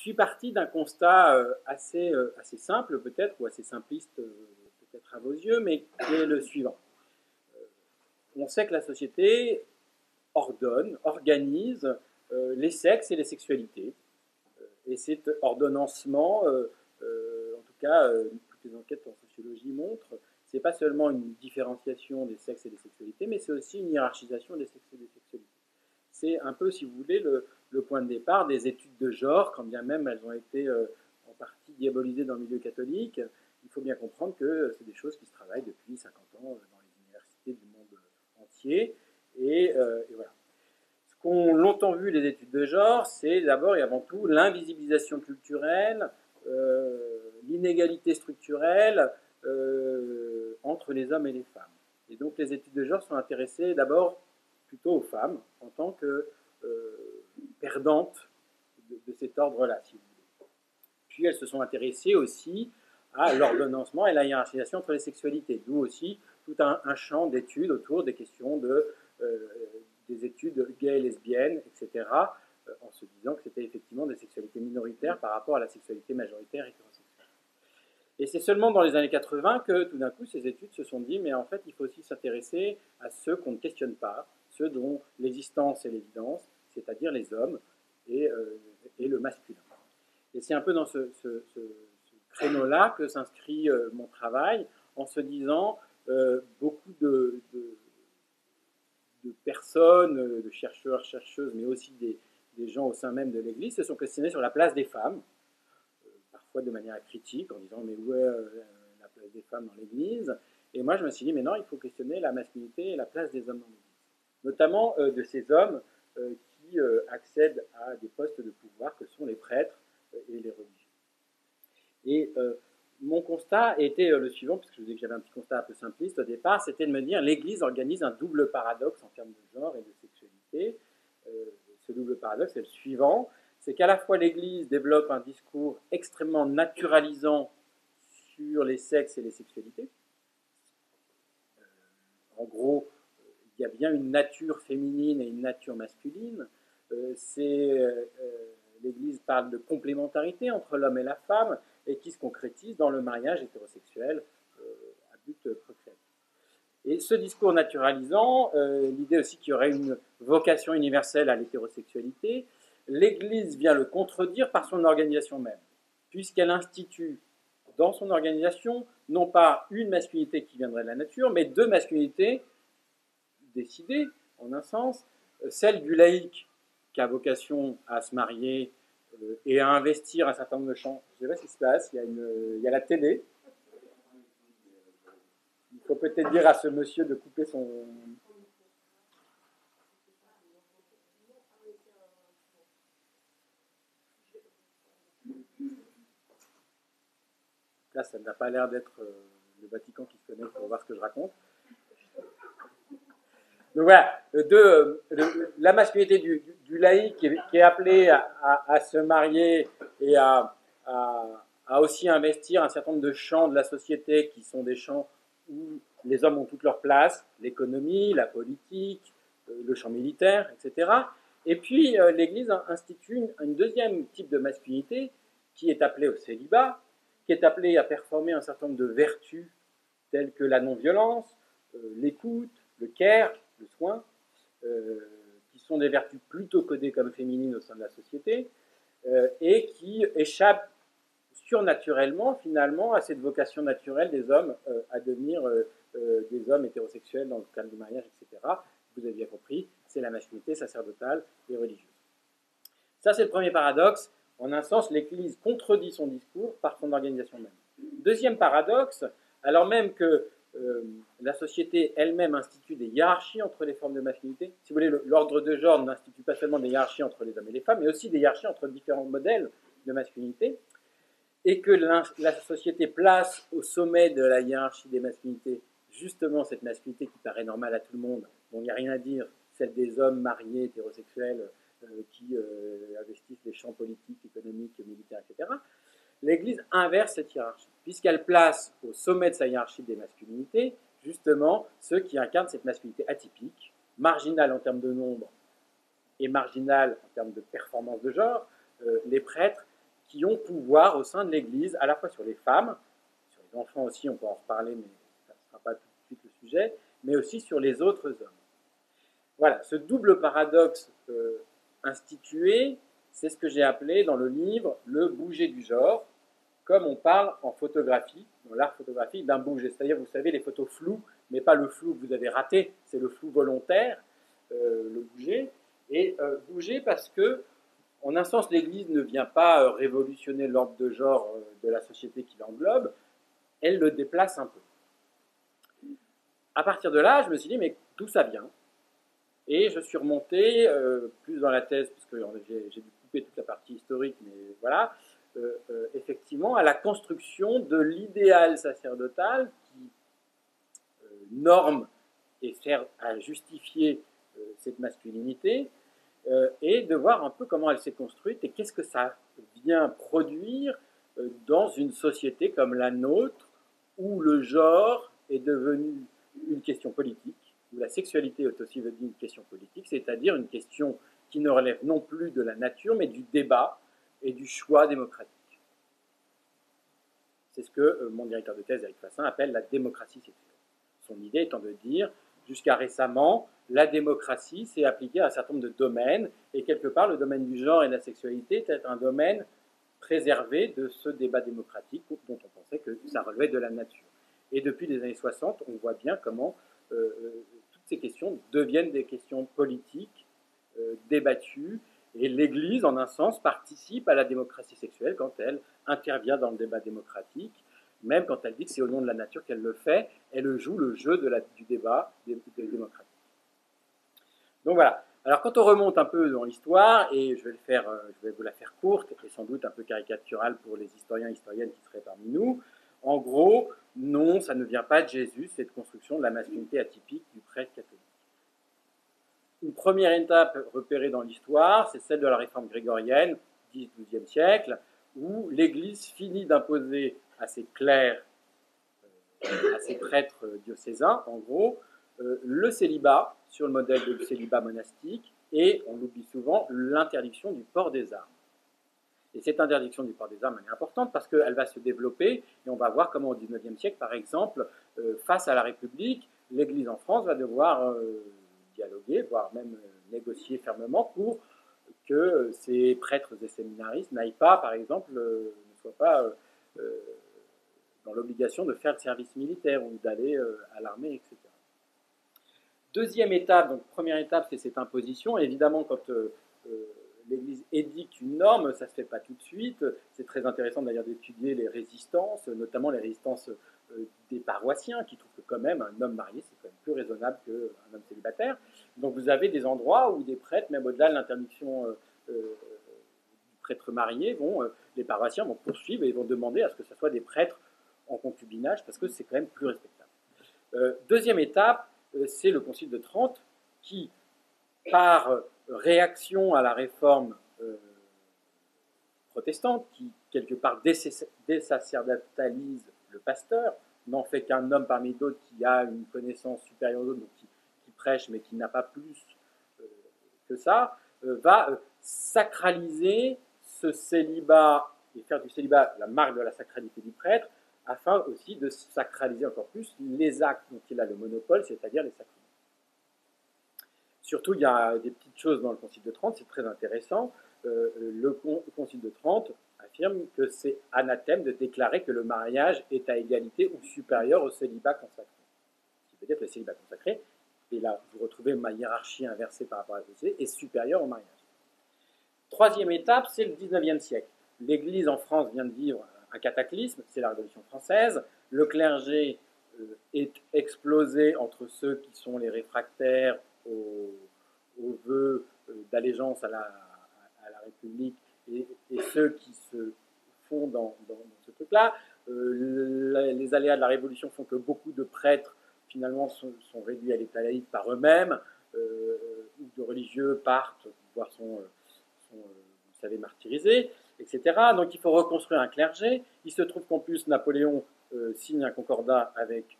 suis parti d'un constat assez simple peut-être, ou assez simpliste peut-être à vos yeux, mais qui est le suivant. On sait que la société organise les sexes et les sexualités. Et cet ordonnancement, en tout cas, toutes les enquêtes en sociologie montrent, c'est pas seulement une différenciation des sexes et des sexualités, mais c'est aussi une hiérarchisation des sexes et des sexualités. C'est un peu, si vous voulez, le point de départ des études de genre, quand bien même elles ont été en partie diabolisées dans le milieu catholique. Il faut bien comprendre que c'est des choses qui se travaillent depuis 50 ans dans les universités du monde entier. Et voilà. Ce qu'ont longtemps vu les études de genre, c'est d'abord et avant tout l'invisibilisation culturelle, l'inégalité structurelle entre les hommes et les femmes. Et donc les études de genre sont intéressées d'abord plutôt aux femmes en tant que perdantes de cet ordre-là, si vous voulez. Puis elles se sont intéressées aussi à l'ordonnancement et la hiérarchisation entre les sexualités, d'où aussi tout un champ d'études autour des questions des études gays et lesbiennes, etc., en se disant que c'était effectivement des sexualités minoritaires par rapport à la sexualité majoritaire hétérosexuelle. Et c'est seulement dans les années 80 que tout d'un coup ces études se sont dit mais en fait il faut aussi s'intéresser à ceux qu'on ne questionne pas, ceux dont l'existence est l'évidence, c'est-à-dire les hommes et le masculin. Et c'est un peu dans ce créneau-là que s'inscrit mon travail, en se disant beaucoup de personnes, de chercheurs, chercheuses, mais aussi des gens au sein même de l'Église se sont questionnés sur la place des femmes, parfois de manière critique, en disant mais où est la place des femmes dans l'Église? Et moi je me suis dit mais non, il faut questionner la masculinité et la place des hommes dans l'Église, notamment de ces hommes qui accèdent à des postes de pouvoir que sont les prêtres et les religieux. Et mon constat était le suivant, parce que je vous disais que j'avais un petit constat un peu simpliste au départ, c'était de me dire l'Église organise un double paradoxe en termes de genre et de sexualité. Ce double paradoxe, c'est le suivant, c'est qu'à la fois l'Église développe un discours extrêmement naturalisant sur les sexes et les sexualités. En gros, il y a bien une nature féminine et une nature masculine. L'Église parle de complémentarité entre l'homme et la femme, et qui se concrétise dans le mariage hétérosexuel à but procréatif. Et ce discours naturalisant, l'idée aussi qu'il y aurait une vocation universelle à l'hétérosexualité, l'Église vient le contredire par son organisation même, puisqu'elle institue dans son organisation non pas une masculinité qui viendrait de la nature, mais deux masculinités décidées, en un sens, celle du laïc qui a vocation à se marier et à investir un certain nombre de champs. Je ne sais pas ce qui se passe, il y a la télé. Il faut peut-être dire à ce monsieur de couper son... Là, ça n'a pas l'air d'être le Vatican qui se connecte pour voir ce que je raconte. Donc voilà, la masculinité du laïc qui est appelé à se marier et à aussi investir un certain nombre de champs de la société qui sont des champs où les hommes ont toute leur place, l'économie, la politique, le champ militaire, etc. Et puis l'Église institue une deuxième type de masculinité qui est appelée au célibat, qui est appelée à performer un certain nombre de vertus telles que la non-violence, l'écoute, le care, le soin, qui sont des vertus plutôt codées comme féminines au sein de la société, et qui échappent surnaturellement, finalement, à cette vocation naturelle des hommes à devenir des hommes hétérosexuels dans le cadre du mariage, etc. Vous avez bien compris, c'est la masculinité sacerdotale et religieuse. Ça, c'est le premier paradoxe. En un sens, l'Église contredit son discours par son organisation même. Deuxième paradoxe, alors même que la société elle-même institue des hiérarchies entre les formes de masculinité. Si vous voulez, l'ordre de genre n'institue pas seulement des hiérarchies entre les hommes et les femmes, mais aussi des hiérarchies entre différents modèles de masculinité, et que la société place au sommet de la hiérarchie des masculinités justement cette masculinité qui paraît normale à tout le monde, dont il n'y a rien à dire, celle des hommes mariés, hétérosexuels, qui investissent les champs politiques, économiques, militaires, etc., l'Église inverse cette hiérarchie, puisqu'elle place au sommet de sa hiérarchie des masculinités, justement, ceux qui incarnent cette masculinité atypique, marginale en termes de nombre et marginale en termes de performance de genre, les prêtres qui ont pouvoir au sein de l'Église, à la fois sur les femmes, sur les enfants aussi, on peut en reparler, mais ça ne sera pas tout de suite le sujet, mais aussi sur les autres hommes. Voilà, ce double paradoxe institué, c'est ce que j'ai appelé dans le livre le bouger du genre, comme on parle en photographie, dans l'art photographique, d'un bouger. C'est-à-dire, vous savez, les photos floues, mais pas le flou que vous avez raté, c'est le flou volontaire, le bouger. Et bouger parce que, en un sens, l'Église ne vient pas révolutionner l'ordre de genre de la société qui l'englobe, elle le déplace un peu. À partir de là, je me suis dit, mais d'où ça vient? Et je suis remonté, plus dans la thèse, parce que j'ai dû couper toute la partie historique, mais voilà, effectivement, à la construction de l'idéal sacerdotal qui norme et sert à justifier cette masculinité, et de voir un peu comment elle s'est construite et qu'est-ce que ça vient produire dans une société comme la nôtre, où le genre est devenu une question politique, où la sexualité est aussi devenue une question politique, c'est-à-dire une question qui ne relève non plus de la nature, mais du débat et du choix démocratique. C'est ce que mon directeur de thèse, Éric Fassin, appelle la démocratie sexuelle. Son idée étant de dire, jusqu'à récemment, la démocratie s'est appliquée à un certain nombre de domaines, et quelque part, le domaine du genre et de la sexualité était un domaine préservé de ce débat démocratique dont on pensait que ça relevait de la nature. Et depuis les années 60, on voit bien comment toutes ces questions deviennent des questions politiques, débattues, et l'Église, en un sens, participe à la démocratie sexuelle quand elle intervient dans le débat démocratique, même quand elle dit que c'est au nom de la nature qu'elle le fait, elle joue le jeu du débat démocratique. Donc voilà. Alors quand on remonte un peu dans l'histoire, et je vais vous la faire courte et sans doute un peu caricaturale pour les historiens et historiennes qui seraient parmi nous, en gros, non, ça ne vient pas de Jésus, cette construction de la masculinité atypique du prêtre catholique. Une première étape repérée dans l'histoire, c'est celle de la réforme grégorienne, 10-12e siècle, où l'Église finit d'imposer à ses clercs, à ses prêtres diocésains, en gros, le célibat, sur le modèle du célibat monastique, et, on l'oublie souvent, l'interdiction du port des armes. Et cette interdiction du port des armes, elle est importante parce qu'elle va se développer, et on va voir comment au XIXe siècle, par exemple, face à la République, l'Église en France va devoir dialoguer, voire même négocier fermement pour que ces prêtres et séminaristes n'aillent pas, par exemple, ne soient pas dans l'obligation de faire le service militaire ou d'aller à l'armée, etc. Deuxième étape, donc première étape, c'est cette imposition. Et évidemment, quand l'Église édicte une norme, ça ne se fait pas tout de suite. C'est très intéressant d'ailleurs d'étudier les résistances, notamment les résistances des paroissiens, qui trouvent que quand même un homme marié, c'est quand même plus raisonnable qu'un homme célibataire. Donc vous avez des endroits où des prêtres, même au-delà de l'interdiction du prêtre marié, les paroissiens vont poursuivre et vont demander à ce que ce soit des prêtres en concubinage, parce que c'est quand même plus respectable. Deuxième étape, c'est le Concile de Trente qui, par réaction à la réforme protestante, qui quelque part désacerdalise le pasteur, n'en fait qu'un homme parmi d'autres qui a une connaissance supérieure aux autres, donc qui prêche mais qui n'a pas plus que ça, va sacraliser ce célibat et faire du célibat la marque de la sacralité du prêtre, afin aussi de sacraliser encore plus les actes dont il a le monopole, c'est-à-dire les sacrements. Surtout, il y a des petites choses dans le Concile de Trente, c'est très intéressant. Le Concile de Trente affirme que c'est anathème de déclarer que le mariage est à égalité ou supérieur au célibat consacré. Ce qui veut dire que le célibat consacré, et là vous retrouvez ma hiérarchie inversée par rapport à la société, est supérieur au mariage. Troisième étape, c'est le XIXe siècle. L'Église en France vient de vivre un cataclysme, c'est la Révolution française. Le clergé est explosé entre ceux qui sont les réfractaires aux vœux d'allégeance à la République et ceux qui se font dans ce truc-là. Les aléas de la Révolution font que beaucoup de prêtres, finalement, sont réduits à l'état laïque par eux-mêmes, ou de religieux partent, voire sont vous savez, martyrisés, etc. Donc il faut reconstruire un clergé. Il se trouve qu'en plus, Napoléon signe un concordat avec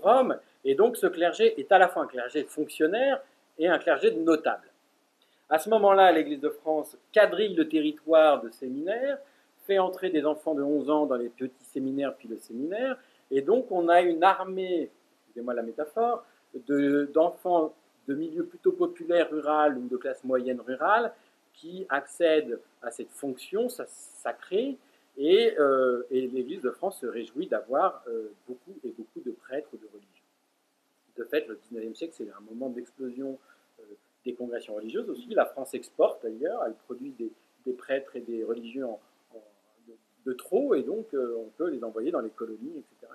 Rome, et donc ce clergé est à la fois un clergé fonctionnaire et un clergé de notable. À ce moment-là, l'Église de France quadrille le territoire de séminaires, fait entrer des enfants de 11 ans dans les petits séminaires, puis le séminaire, et donc on a une armée, excusez-moi la métaphore, d'enfants de milieux plutôt populaires rural ou de classe moyenne rurale qui accèdent à cette fonction sacrée, et l'Église de France se réjouit d'avoir beaucoup et beaucoup de prêtres de religion. De fait, le 19e siècle, c'est un moment d'explosion des congrégations religieuses aussi. La France exporte d'ailleurs, elle produit des prêtres et des religieux de trop, et donc on peut les envoyer dans les colonies, etc.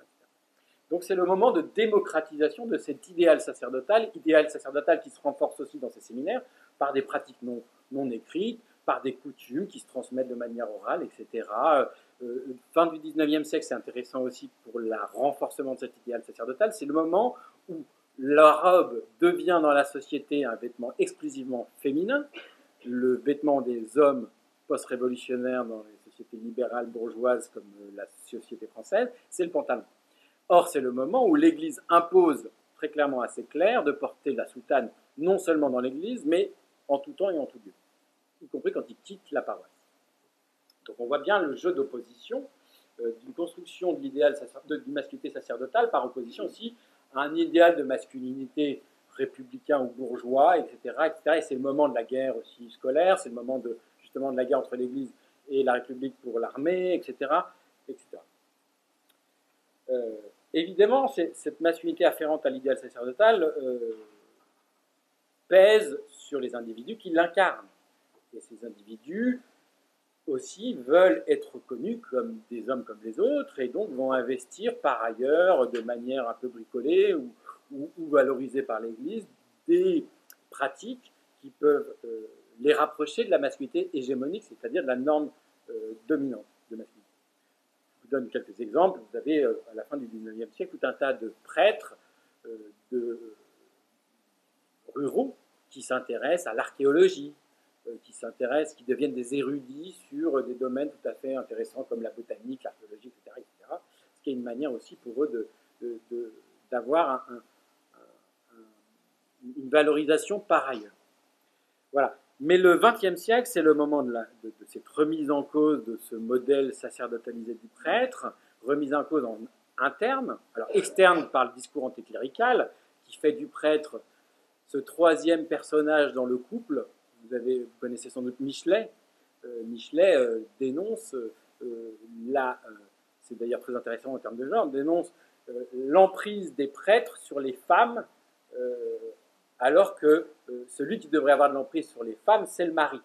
Donc c'est le moment de démocratisation de cet idéal sacerdotal qui se renforce aussi dans ces séminaires par des pratiques non écrites, par des coutumes qui se transmettent de manière orale, etc. Fin du 19e siècle, c'est intéressant aussi pour le renforcement de cet idéal sacerdotal. C'est le moment où la robe devient dans la société un vêtement exclusivement féminin, le vêtement des hommes post-révolutionnaires dans les sociétés libérales bourgeoises comme la société française, c'est le pantalon. Or, c'est le moment où l'Église impose très clairement assez clair de porter la soutane non seulement dans l'Église, mais en tout temps et en tout lieu, y compris quand il quitte la paroisse. Donc on voit bien le jeu d'opposition d'une construction de l'idéal d'une masculinité sacerdotale par opposition aussi à un idéal de masculinité républicain ou bourgeois, etc. etc. Et c'est le moment de la guerre aussi scolaire, c'est le moment justement de la guerre entre l'Église et la République pour l'armée, etc. etc. Évidemment, cette masculinité afférente à l'idéal sacerdotal pèse sur les individus qui l'incarnent. Et ces individus aussi veulent être reconnus comme des hommes comme les autres, et donc vont investir par ailleurs, de manière un peu bricolée ou valorisée par l'Église, des pratiques qui peuvent les rapprocher de la masculinité hégémonique, c'est-à-dire de la norme dominante de masculinité. Je vous donne quelques exemples. Vous avez, à la fin du 19e siècle, tout un tas de prêtres ruraux qui s'intéressent à l'archéologie, qui deviennent des érudits sur des domaines tout à fait intéressants comme la botanique, l'archéologie, etc., etc. Ce qui est une manière aussi pour eux d'avoir une valorisation par ailleurs. Voilà. Mais le XXe siècle, c'est le moment de cette remise en cause de ce modèle sacerdotalisé du prêtre, remise en cause en interne, alors externe par le discours anticlérical, qui fait du prêtre ce troisième personnage dans le couple. Vous connaissez sans doute Michelet. Michelet dénonce, c'est d'ailleurs très intéressant en termes de genre, dénonce l'emprise des prêtres sur les femmes, alors que celui qui devrait avoir de l'emprise sur les femmes, c'est le mari.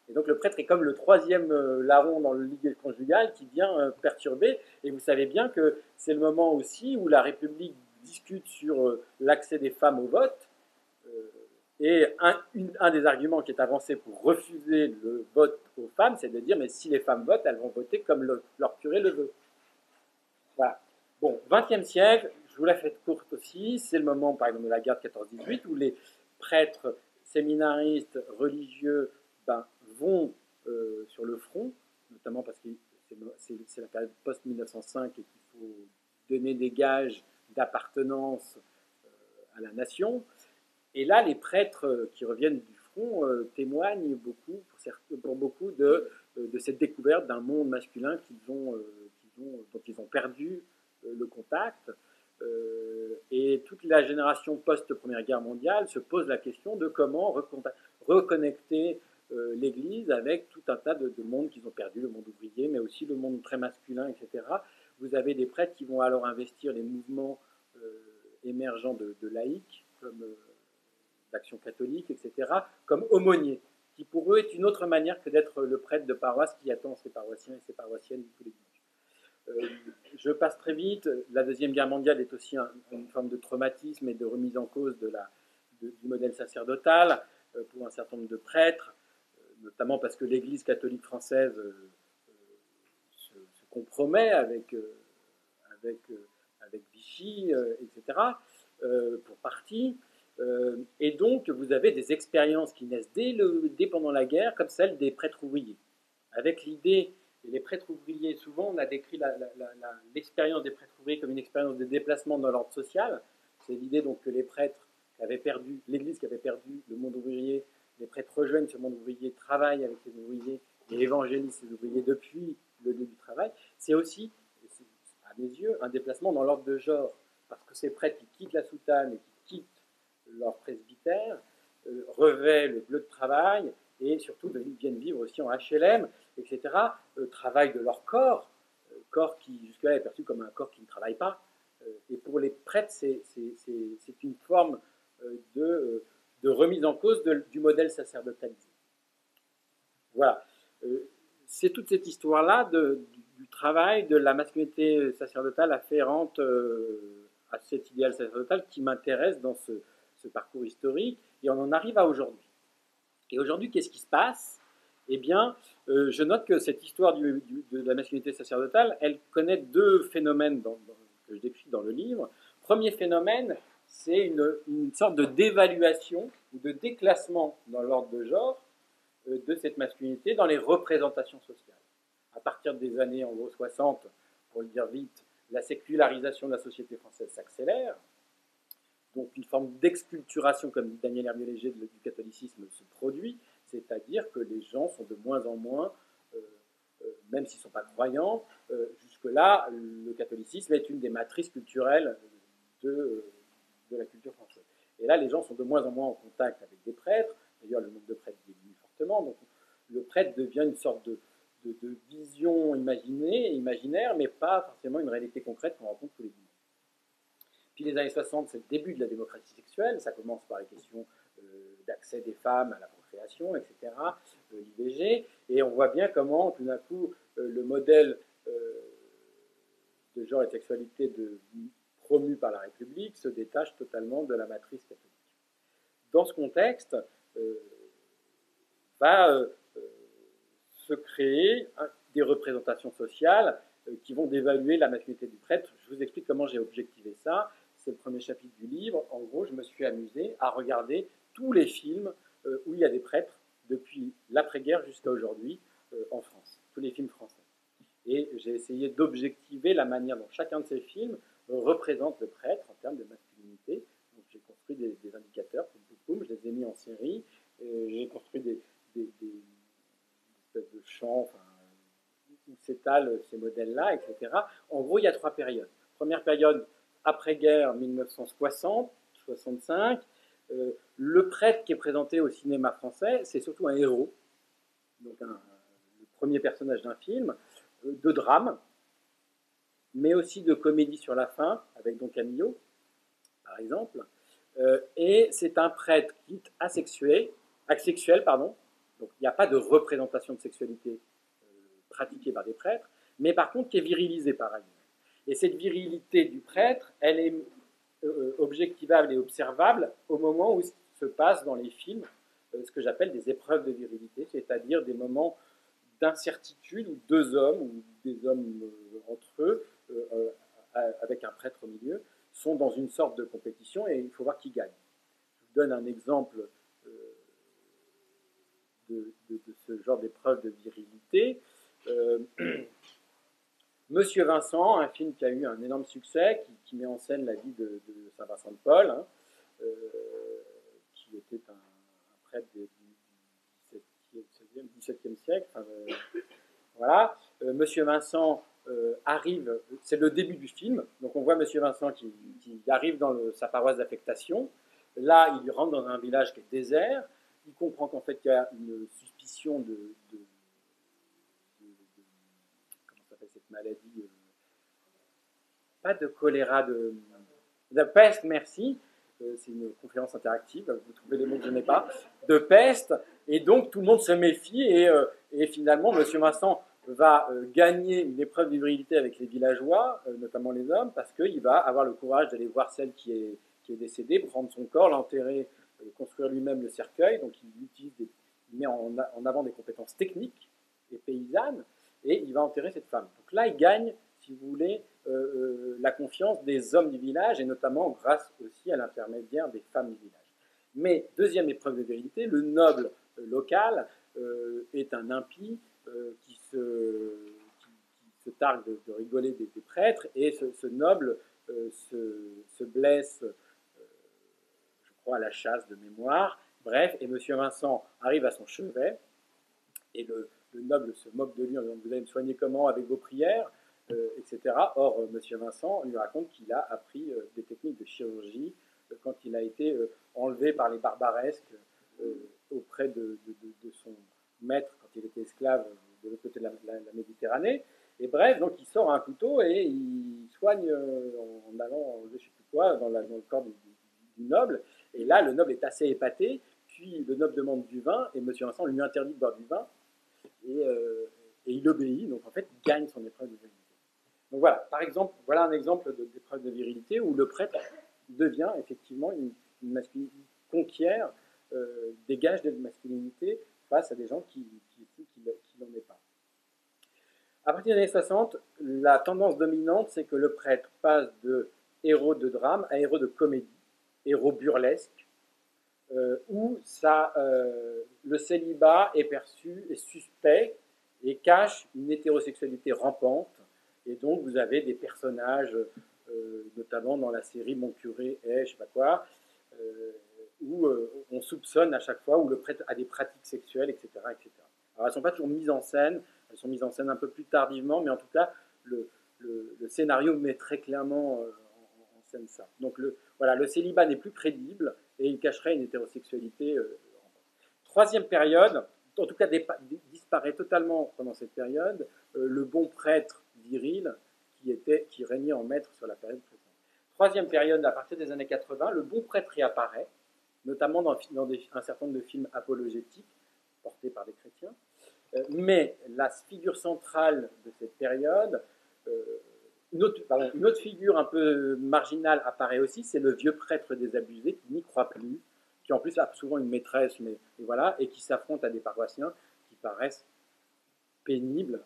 Et donc le prêtre est comme le troisième larron dans le ligue conjugal qui vient perturber. Et vous savez bien que c'est le moment aussi où la République discute sur l'accès des femmes au vote. Et un des arguments qui est avancé pour refuser le vote aux femmes, c'est de dire, mais si les femmes votent, elles vont voter comme leur curé le veut. Voilà. Bon, XXe siècle, je vous la fais courte aussi, c'est le moment, par exemple, de la guerre de 14-18, où les prêtres séminaristes religieux vont sur le front, notamment parce que c'est la période post-1905 et qu'il faut donner des gages d'appartenance à la nation. Et là, les prêtres qui reviennent du front témoignent beaucoup, pour beaucoup, de cette découverte d'un monde masculin dont ils ont perdu le contact. Et toute la génération post-Première Guerre mondiale se pose la question de comment reconnecter l'Église avec tout un tas de mondes qu'ils ont perdu, le monde ouvrier, mais aussi le monde très masculin, etc. Vous avez des prêtres qui vont alors investir les mouvements émergents de laïcs, comme d'Action catholique, etc., comme aumônier, qui pour eux est une autre manière que d'être le prêtre de paroisse qui attend ses paroissiens et ses paroissiennes tous les dimanches. Je passe très vite. La Deuxième Guerre mondiale est aussi une forme de traumatisme et de remise en cause du modèle sacerdotal pour un certain nombre de prêtres, notamment parce que l'Église catholique française se compromet avec Vichy, etc., pour partie. Et donc, vous avez des expériences qui naissent dès pendant la guerre, comme celle des prêtres ouvriers. Avec l'idée, et les prêtres ouvriers, souvent, on a décrit l'expérience des prêtres ouvriers comme une expérience de déplacement dans l'ordre social. C'est l'idée donc que les prêtres qui avaient perdu, l'Église qui avait perdu le monde ouvrier, les prêtres rejoignent ce monde ouvrier, travaillent avec les ouvriers et évangélisent ces ouvriers depuis le travail, c'est aussi, à mes yeux, un déplacement dans l'ordre de genre, parce que ces prêtres qui quittent la soutane et qui quittent leur presbytère revêtent le bleu de travail et surtout viennent vivre aussi en HLM, etc., travaillent de leur corps, corps qui jusque-là est perçu comme un corps qui ne travaille pas. Et pour les prêtres, c'est une forme de remise en cause du modèle sacerdotalisé. Voilà. C'est toute cette histoire-là du travail de la masculinité sacerdotale afférente à cet idéal sacerdotal qui m'intéresse dans ce parcours historique, et on en arrive à aujourd'hui. Et aujourd'hui, qu'est-ce qui se passe? Eh bien, je note que cette histoire de la masculinité sacerdotale, elle connaît deux phénomènes que je décris dans le livre. Premier phénomène, c'est une sorte de dévaluation ou de déclassement dans l'ordre de genre de cette masculinité dans les représentations sociales. À partir des années en gros 60, pour le dire vite, la sécularisation de la société française s'accélère. Donc une forme d'exculturation, comme dit Daniel Hervieux-Léger, du catholicisme se produit, c'est-à-dire que les gens sont de moins en moins, même s'ils ne sont pas croyants, jusque-là, le catholicisme est une des matrices culturelles de la culture française. Et là, les gens sont de moins en moins en contact avec des prêtres. D'ailleurs, le nombre de prêtres diminue fortement. Donc, le prêtre devient une sorte de vision imaginaire, mais pas forcément une réalité concrète qu'on rencontre tous les dimanches. Puis les années 60, c'est le début de la démocratie sexuelle. Ça commence par les questions d'accès des femmes à la procréation, etc., l'IVG. Et on voit bien comment, tout d'un coup, le modèle de genre et de sexualité promu par la République se détache totalement de la matrice catholique. Dans ce contexte, va se créer des représentations sociales qui vont dévaluer la masculinité du prêtre. Je vous explique comment j'ai objectivé ça. C'est le premier chapitre du livre. En gros, je me suis amusé à regarder tous les films où il y a des prêtres depuis l'après-guerre jusqu'à aujourd'hui en France, tous les films français. Et j'ai essayé d'objectiver la manière dont chacun de ces films représente le prêtre en termes de masculinité. Donc j'ai construit des indicateurs, je les ai mis en série. J'ai construit des espèces de champs enfin, où s'étalent ces modèles-là, etc. En gros, il y a trois périodes. Première période, après-guerre, 1960-65. Le prêtre qui est présenté au cinéma français, c'est surtout un héros, donc le premier personnage d'un film, de drame, mais aussi de comédie sur la fin, avec Don Camillo, par exemple. Et c'est un prêtre qui est asexuel, donc il n'y a pas de représentation de sexualité pratiquée par des prêtres, mais par contre qui est virilisée par ailleurs. Et cette virilité du prêtre, elle est objectivable et observable au moment où se passe dans les films ce que j'appelle des épreuves de virilité, c'est-à-dire des moments d'incertitude où deux hommes, ou des hommes entre eux, avec un prêtre au milieu, sont dans une sorte de compétition et il faut voir qui gagne. Je vous donne un exemple de ce genre d'épreuve de virilité. Monsieur Vincent, un film qui a eu un énorme succès, qui met en scène la vie de Saint Vincent de Paul, hein, qui était un prêtre du XVIIe siècle. Enfin, voilà. Monsieur Vincent arrive, c'est le début du film, donc on voit Monsieur Vincent qui arrive dans sa paroisse d'affectation. Là, il rentre dans un village qui est désert. Il comprend qu'en fait, il y a une suspicion comment s'appelle cette maladie pas de choléra, de peste, merci. C'est une conférence interactive, vous trouvez les mots que je n'ai pas. De peste, et donc tout le monde se méfie, et finalement, Monsieur Vincent va gagner une épreuve de virilité avec les villageois, notamment les hommes, parce qu'il va avoir le courage d'aller voir celle qui est décédée, prendre son corps, l'enterrer, construire lui-même le cercueil. Donc il met en avant des compétences techniques et paysannes, et il va enterrer cette femme. Donc là, il gagne, si vous voulez, la confiance des hommes du village, et notamment grâce aussi à l'intermédiaire des femmes du village. Mais deuxième épreuve de virilité, le noble local est un impie qui se targue de rigoler des prêtres, et ce noble se blesse, je crois, à la chasse de mémoire. Bref, et Monsieur Vincent arrive à son chevet, et le noble se moque de lui en disant « Vous allez me soigner comment avec vos prières ?» etc. Or, Monsieur Vincent lui raconte qu'il a appris des techniques de chirurgie quand il a été enlevé par les barbaresques auprès de son maître quand il était esclave de l'autre côté de la Méditerranée. Et bref, donc il sort un couteau et il soigne en allant, je ne sais plus quoi, dans le corps du noble. Et là, le noble est assez épaté. Puis le noble demande du vin et Monsieur Vincent lui interdit de boire du vin. Et il obéit. Donc en fait, il gagne son épreuve de virilité. Donc voilà, par exemple, voilà un exemple d'épreuve de virilité où le prêtre devient effectivement une masculinité, conquiert des gages de masculinité face à des gens qui n'en est pas. À partir des années 60, la tendance dominante, c'est que le prêtre passe de héros de drame à héros de comédie, héros burlesque, où le célibat est perçu, est suspect et cache une hétérosexualité rampante. Et donc, vous avez des personnages, notamment dans la série Mon curé est, je sais pas quoi, où on soupçonne à chaque fois, où le prêtre a des pratiques sexuelles, etc. etc. Alors, elles ne sont pas toujours mises en scène, elles sont mises en scène un peu plus tardivement, mais en tout cas, le scénario met très clairement en scène ça. Donc, voilà, le célibat n'est plus crédible et il cacherait une hétérosexualité. Troisième période, en tout cas disparaît totalement pendant cette période, le bon prêtre viril qui régnait en maître sur la période précédente. Troisième période, à partir des années 80, le bon prêtre réapparaît, notamment dans un certain nombre de films apologétiques portés par des chrétiens. Mais la figure centrale de cette période, une autre figure un peu marginale apparaît aussi, c'est le vieux prêtre désabusé qui n'y croit plus, qui en plus a souvent une maîtresse, mais et voilà, et qui s'affronte à des paroissiens qui paraissent pénibles.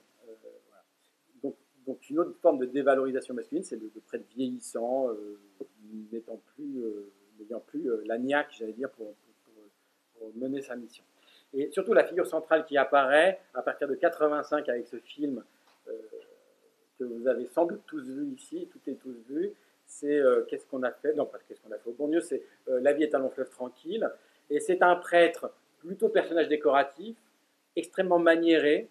Voilà. Donc une autre forme de dévalorisation masculine, c'est le prêtre vieillissant, n'ayant plus la niaque, j'allais dire, pour mener sa mission. Et surtout la figure centrale qui apparaît à partir de 85 avec ce film que vous avez sans doute tous vu ici, toutes et tous vu, c'est Qu'est-ce qu'on a fait, non pas Qu'est-ce qu'on a fait au bon Dieu, c'est La vie est un long fleuve tranquille, et c'est un prêtre plutôt personnage décoratif, extrêmement maniéré,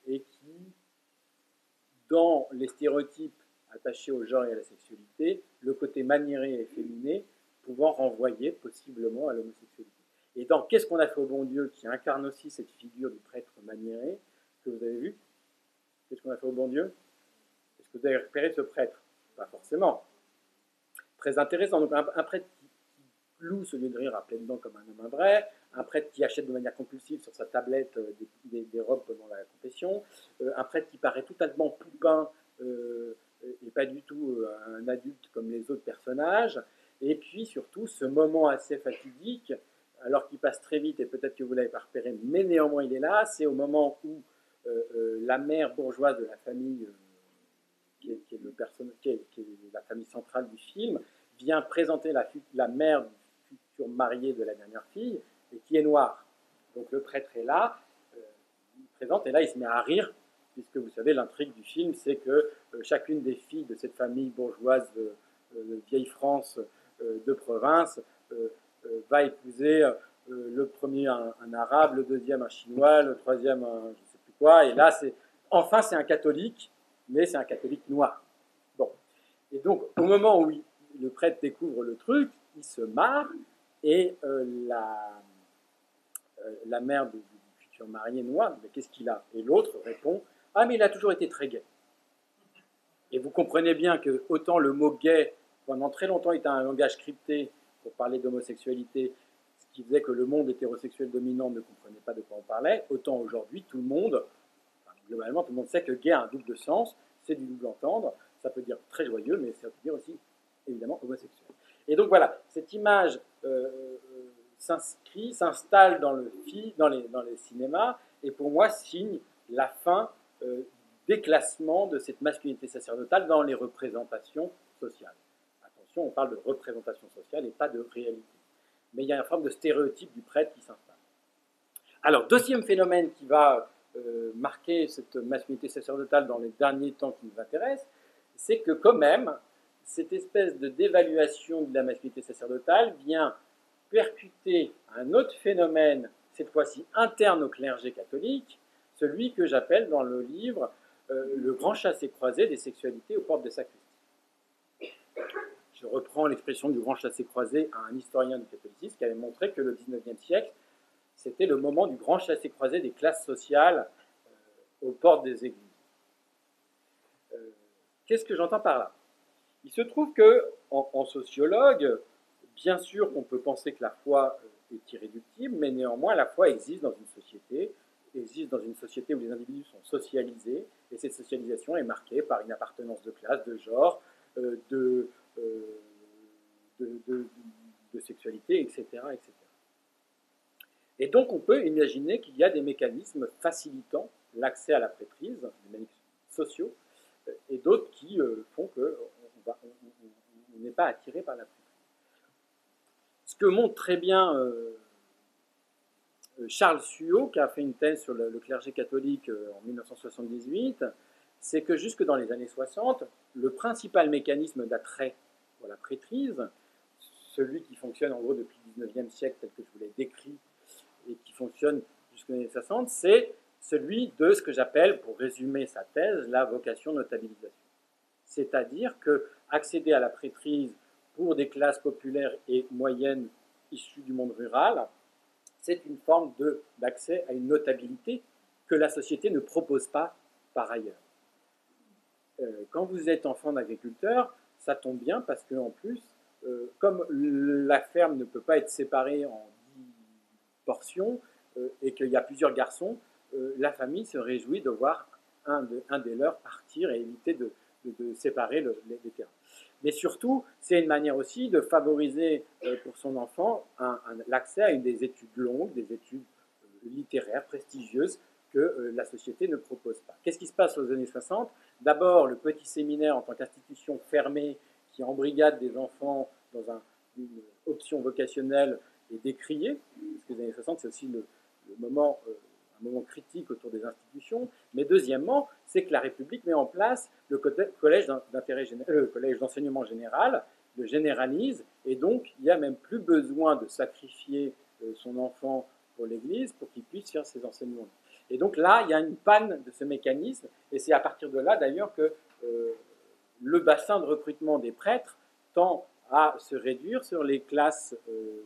et qui, dans les stéréotypes attachés au genre et à la sexualité, le côté maniéré et féminé pouvant renvoyer possiblement à l'homosexualité. Et dans Qu'est-ce qu'on a fait au bon Dieu, qui incarne aussi cette figure du prêtre maniéré, que vous avez vu, Qu'est-ce qu'on a fait au bon Dieu? Est-ce que vous avez repéré ce prêtre? Pas forcément. Très intéressant. Donc un prêtre qui loue ce lieu de rire à pleines dents comme un homme vrai, un prêtre qui achète de manière compulsive sur sa tablette des robes pendant la confession, un prêtre qui paraît totalement poupin et pas du tout un adulte comme les autres personnages, et puis surtout ce moment assez fatidique, alors qu'il passe très vite et peut-être que vous ne l'avez pas repéré, mais néanmoins il est là, c'est au moment où la mère bourgeoise de la famille, qui est la famille centrale du film, vient présenter la mère du futur marié de la dernière fille, et qui est noire. Donc le prêtre est là, il présente, et là il se met à rire, puisque vous savez, l'intrigue du film, c'est que chacune des filles de cette famille bourgeoise de vieille France de province va épouser le premier un arabe, le deuxième un chinois, le troisième un je ne sais plus quoi, et là c'est un catholique, mais c'est un catholique noir. Bon. Et donc au moment où le prêtre découvre le truc, il se marre, et la mère du futur marié noir, mais qu'est-ce qu'il a? Et l'autre répond, ah mais il a toujours été très gai. Et vous comprenez bien que autant le mot gay, pendant très longtemps, était un langage crypté pour parler d'homosexualité, ce qui faisait que le monde hétérosexuel dominant ne comprenait pas de quoi on parlait, autant aujourd'hui, tout le monde, globalement, tout le monde sait que gay a un double sens, c'est du double entendre, ça peut dire très joyeux, mais ça peut dire aussi, évidemment, homosexuel. Et donc voilà, cette image s'installe dans les cinémas, et pour moi signe la fin des classements de cette masculinité sacerdotale dans les représentations sociales. Attention, on parle de représentation sociale et pas de réalité. Mais il y a une forme de stéréotype du prêtre qui s'installe. Alors, deuxième phénomène qui va marquer cette masculinité sacerdotale dans les derniers temps qui nous intéresse, c'est que quand même, cette espèce de dévaluation de la masculinité sacerdotale vient percuter un autre phénomène cette fois-ci interne au clergé catholique, celui que j'appelle dans le livre le grand chassé-croisé des sexualités aux portes des sacristies. Je reprends l'expression du grand chassé-croisé à un historien du catholicisme qui avait montré que le XIXe siècle, c'était le moment du grand chassé-croisé des classes sociales aux portes des églises. Qu'est-ce que j'entends par là? Il se trouve qu'en sociologue, bien sûr qu'on peut penser que la foi est irréductible, mais néanmoins la foi existe dans une société où les individus sont socialisés, et cette socialisation est marquée par une appartenance de classe, de genre, de sexualité, etc., etc. Et donc on peut imaginer qu'il y a des mécanismes facilitant l'accès à la prêtrise, des mécanismes sociaux, et d'autres qui font qu'on n'est pas attiré par la prêtrise. Ce que montre très bien Charles Suot, qui a fait une thèse sur le clergé catholique en 1978, c'est que jusque dans les années 60, le principal mécanisme d'attrait pour la prêtrise, celui qui fonctionne en gros depuis le 19e siècle, tel que je vous l'ai décrit, et qui fonctionne jusqu'aux années 60, c'est celui de ce que j'appelle, pour résumer sa thèse, la vocation notabilisation. C'est-à-dire qu'accéder à la prêtrise pour des classes populaires et moyennes issues du monde rural, c'est une forme d'accès à une notabilité que la société ne propose pas par ailleurs. Quand vous êtes enfant d'agriculteur, ça tombe bien parce qu'en plus, comme la ferme ne peut pas être séparée en 10 portions et qu'il y a plusieurs garçons, la famille se réjouit de voir un des leurs partir et éviter de séparer les terrains. Mais surtout, c'est une manière aussi de favoriser pour son enfant l'accès à des études longues, des études littéraires prestigieuses que la société ne propose pas. Qu'est-ce qui se passe aux années 60? D'abord, le petit séminaire en tant qu'institution fermée qui embrigade des enfants dans une option vocationnelle est décrié, parce que les années 60, c'est aussi un moment critique autour des institutions. Mais deuxièmement, c'est que la République met en place le collège d'enseignement général, le généralise, et donc il n'y a même plus besoin de sacrifier son enfant pour l'Église pour qu'il puisse faire ses enseignements. Et donc là, il y a une panne de ce mécanisme, et c'est à partir de là d'ailleurs que le bassin de recrutement des prêtres tend à se réduire sur les classes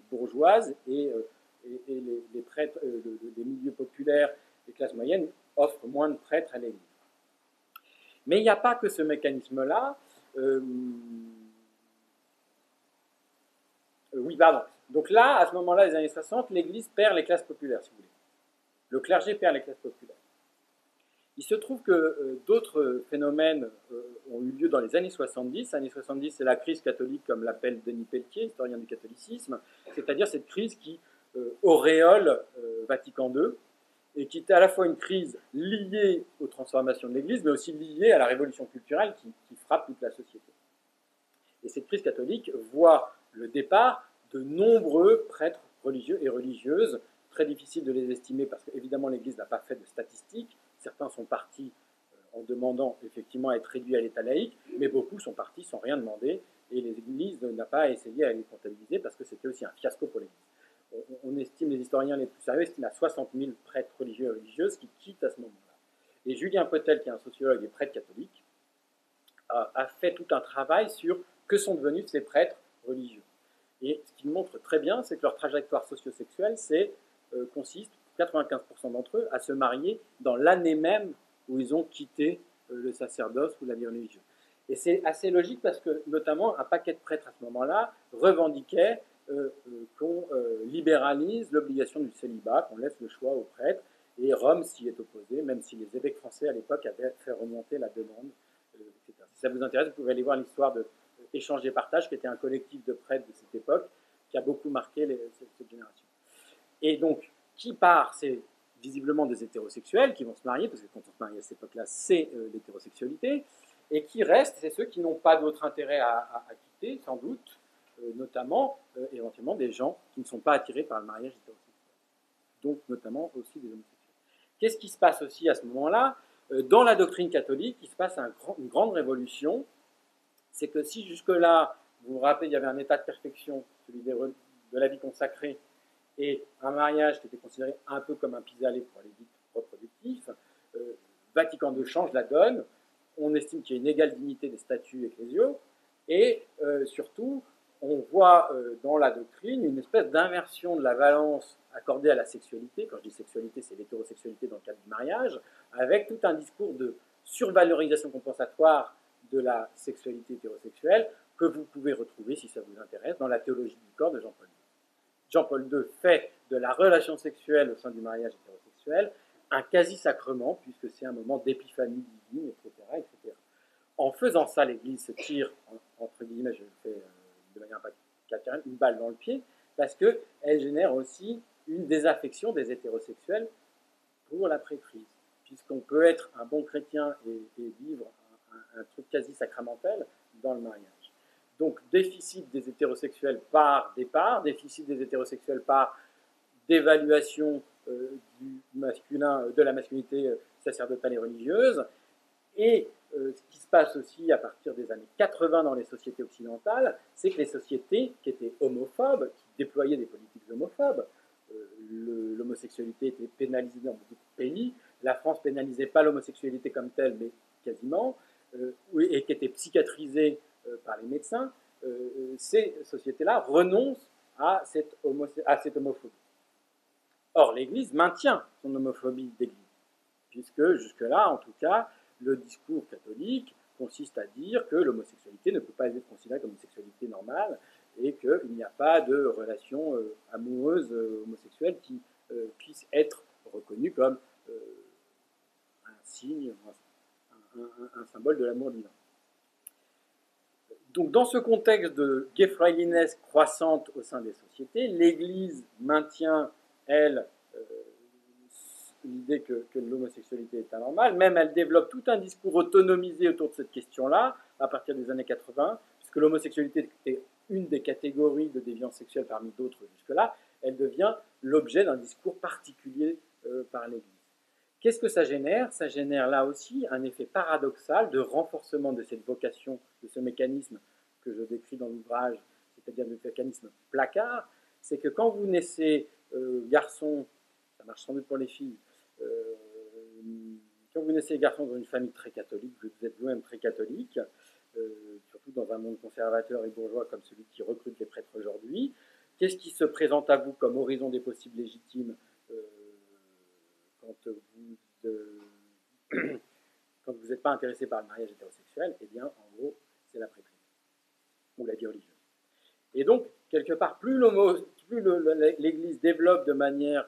bourgeoises et les prêtres des milieux populaires, les classes moyennes, offrent moins de prêtres à l'Église. Mais il n'y a pas que ce mécanisme-là. Oui, pardon. Donc là, à ce moment-là, les années 60, l'Église perd les classes populaires, si vous voulez. Le clergé perd les classes populaires. Il se trouve que d'autres phénomènes ont eu lieu dans les années 70. Années 70, c'est la crise catholique, comme l'appelle Denis Pelletier, historien du catholicisme, c'est-à-dire cette crise qui auréole Vatican II, et qui était à la fois une crise liée aux transformations de l'Église, mais aussi liée à la révolution culturelle qui frappe toute la société. Et cette crise catholique voit le départ de nombreux prêtres religieux et religieuses, très difficile de les estimer parce qu'évidemment l'Église n'a pas fait de statistiques, certains sont partis en demandant effectivement à être réduits à l'état laïque, mais beaucoup sont partis sans rien demander, et l'Église n'a pas essayé à les comptabiliser parce que c'était aussi un fiasco pour l'Église. On estime, les historiens les plus sérieux estiment à 60 000 prêtres religieux et religieuses qui quittent à ce moment-là. Et Julien Potel, qui est un sociologue et prêtre catholique, a fait tout un travail sur que sont devenus ces prêtres religieux. Et ce qu'il montre très bien, c'est que leur trajectoire socio-sexuelle consiste, 95% d'entre eux, à se marier dans l'année même où ils ont quitté le sacerdoce ou la vie religieuse. Et c'est assez logique parce que, notamment, un paquet de prêtres à ce moment-là revendiquait qu'on libéralise l'obligation du célibat, qu'on laisse le choix aux prêtres, et Rome s'y est opposé, même si les évêques français à l'époque avaient fait remonter la demande, etc. Si ça vous intéresse, vous pouvez aller voir l'histoire de Échange et Partage, qui était un collectif de prêtres de cette époque, qui a beaucoup marqué cette génération. Et donc, qui part, c'est visiblement des hétérosexuels qui vont se marier, parce que quand on se marie à cette époque-là, c'est l'hétérosexualité, et qui restent, c'est ceux qui n'ont pas d'autre intérêt à quitter, sans doute, notamment, éventuellement, des gens qui ne sont pas attirés par le mariage hétérosexuel. Donc, notamment aussi des homosexuels. Qu'est-ce qui se passe aussi à ce moment-là? Dans la doctrine catholique, il se passe une grande révolution. C'est que si jusque-là, vous vous rappelez, il y avait un état de perfection, celui de la vie consacrée, et un mariage qui était considéré un peu comme un pis-aller pour les vies reproductifs, Vatican II change la donne, on estime qu'il y a une égale dignité des statuts ecclésiaux, et surtout, on voit dans la doctrine une espèce d'inversion de la valence accordée à la sexualité. Quand je dis sexualité, c'est l'hétérosexualité dans le cadre du mariage, avec tout un discours de survalorisation compensatoire de la sexualité hétérosexuelle que vous pouvez retrouver, si ça vous intéresse, dans la théologie du corps de Jean-Paul II. Jean-Paul II fait de la relation sexuelle au sein du mariage hétérosexuel un quasi-sacrement, puisque c'est un moment d'épiphanie divine, etc. En faisant ça, l'Église se tire, entre guillemets, je le fais de manière pas catégorique, une balle dans le pied, parce qu'elle génère aussi une désaffection des hétérosexuels pour la prêtrise, puisqu'on peut être un bon chrétien et vivre un truc quasi sacramentel dans le mariage. Donc, déficit des hétérosexuels par départ, déficit des hétérosexuels par d'évaluation du masculin, de la masculinité sacerdotale et religieuse, et ce qui se passe aussi à partir des années 80 dans les sociétés occidentales, c'est que les sociétés qui étaient homophobes, qui déployaient des politiques homophobes, l'homosexualité était pénalisée dans beaucoup de pays, la France pénalisait pas l'homosexualité comme telle, mais quasiment, et qui était psychiatrisée par les médecins, ces sociétés-là renoncent à cette homophobie. Or, l'Église maintient son homophobie d'Église, puisque jusque-là, en tout cas, le discours catholique consiste à dire que l'homosexualité ne peut pas être considérée comme une sexualité normale et qu'il n'y a pas de relation amoureuse homosexuelle qui puisse être reconnue comme un signe, un symbole de l'amour divin. Donc, dans ce contexte de Geefreiliness croissante au sein des sociétés, l'Église maintient, elle, l'idée que l'homosexualité est anormale. Même elle développe tout un discours autonomisé autour de cette question-là, à partir des années 80, puisque l'homosexualité était une des catégories de déviance sexuelle parmi d'autres jusque-là, elle devient l'objet d'un discours particulier par l'Église. Qu'est-ce que ça génère? Ça génère là aussi un effet paradoxal de renforcement de cette vocation, de ce mécanisme que je décris dans l'ouvrage, c'est-à-dire le mécanisme placard. C'est que quand vous naissez garçon, ça marche sans doute pour les filles, quand vous naissez garçon dans une famille très catholique, vous êtes vous-même très catholique, surtout dans un monde conservateur et bourgeois comme celui qui recrute les prêtres aujourd'hui, qu'est-ce qui se présente à vous comme horizon des possibles légitimes quand vous n'êtes pas intéressé par le mariage hétérosexuel? Eh bien, en gros, c'est la prêtrise ou la vie religieuse. Et donc, quelque part, plus l'Église développe de manière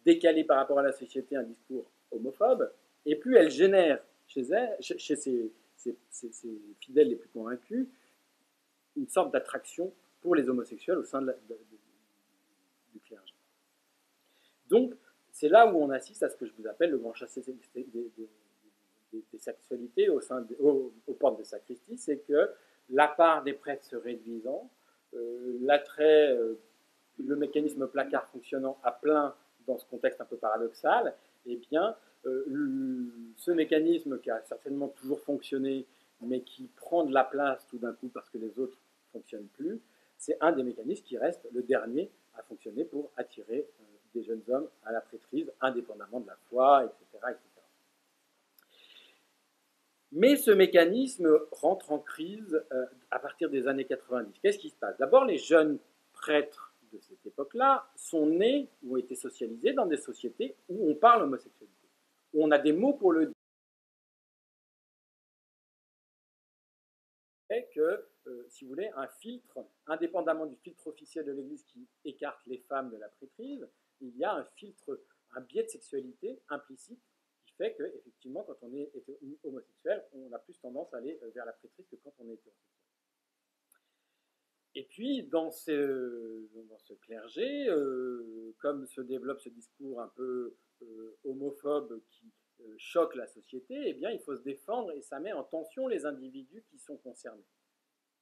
décalée par rapport à la société un discours homophobe, et plus elle génère chez ses fidèles les plus convaincus une sorte d'attraction pour les homosexuels au sein du clergé. Donc, c'est là où on assiste à ce que je vous appelle le grand chassé des sexualités aux portes des sacristies, c'est que la part des prêtres se réduisant, l'attrait, le mécanisme placard fonctionnant à plein dans ce contexte un peu paradoxal, eh bien, ce mécanisme qui a certainement toujours fonctionné, mais qui prend de la place tout d'un coup parce que les autres ne fonctionnent plus, c'est un des mécanismes qui reste le dernier à fonctionner pour attirer des jeunes hommes à la prêtrise, indépendamment de la foi, etc. Mais ce mécanisme rentre en crise à partir des années 90. Qu'est-ce qui se passe? D'abord, les jeunes prêtres de cette époque-là sont nés ou ont été socialisés dans des sociétés où on parle homosexualité, où on a des mots pour le dire. Et que, si vous voulez, un filtre, indépendamment du filtre officiel de l'Église qui écarte les femmes de la prêtrise, il y a un filtre, un biais de sexualité implicite qui fait qu'effectivement, quand on est homosexuel, on a plus tendance à aller vers la prêtrise que quand on est hétérosexuel. Et puis, dans ce clergé, comme se développe ce discours un peu homophobe qui choque la société, eh bien, il faut se défendre et ça met en tension les individus qui sont concernés.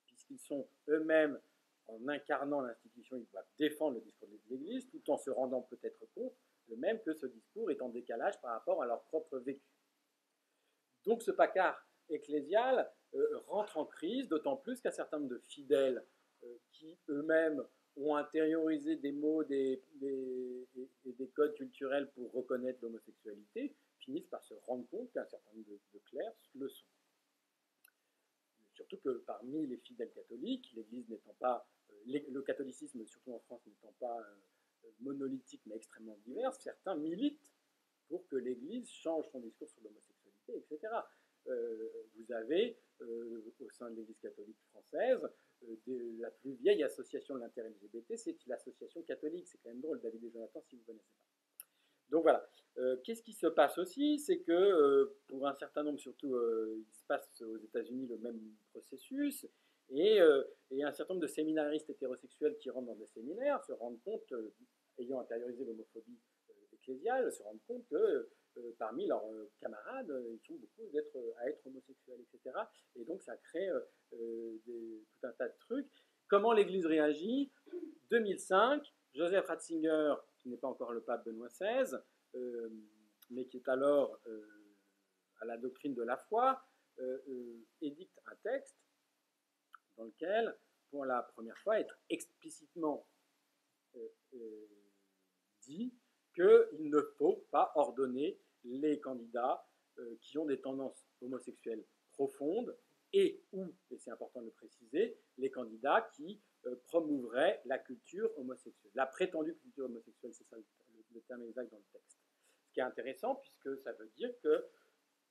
Puisqu'ils sont eux-mêmes, en incarnant l'institution, ils doivent défendre le discours de l'Église, tout en se rendant peut-être compte eux-mêmes que ce discours est en décalage par rapport à leur propre vécu. Donc ce placard ecclésial rentre en crise, d'autant plus qu'un certain nombre de fidèles qui eux-mêmes ont intériorisé des mots et des codes culturels pour reconnaître l'homosexualité, finissent par se rendre compte qu'un certain nombre de clercs le sont. Surtout que parmi les fidèles catholiques, l'Église n'étant pas, le catholicisme, surtout en France, n'étant pas monolithique mais extrêmement divers, certains militent pour que l'Église change son discours sur l'homosexualité, etc. Vous avez, au sein de l'Église catholique française, la plus vieille association de l'inter-LGBT, c'est l'association catholique. C'est quand même drôle, David et Jonathan, si vous ne connaissez pas. Donc voilà. Qu'est-ce qui se passe aussi? C'est que pour un certain nombre, surtout, il se passe aux États-Unis le même processus. Et un certain nombre de séminaristes hétérosexuels qui rentrent dans des séminaires se rendent compte, ayant intériorisé l'homophobie ecclésiale, se rendent compte que parmi leurs camarades, ils sont beaucoup à être homosexuels, etc. Et donc ça crée tout un tas de trucs. Comment l'Église réagit? 2005, Joseph Ratzinger, qui n'est pas encore le pape Benoît XVI, mais qui est alors à la doctrine de la foi, édicte un texte dans lequel, pour la première fois, est explicitement dit qu'il ne faut pas ordonner les candidats qui ont des tendances homosexuelles profondes et c'est important de le préciser, les candidats qui promouvraient la culture homosexuelle, la prétendue culture homosexuelle, c'est ça le terme exact dans le texte. Ce qui est intéressant puisque ça veut dire que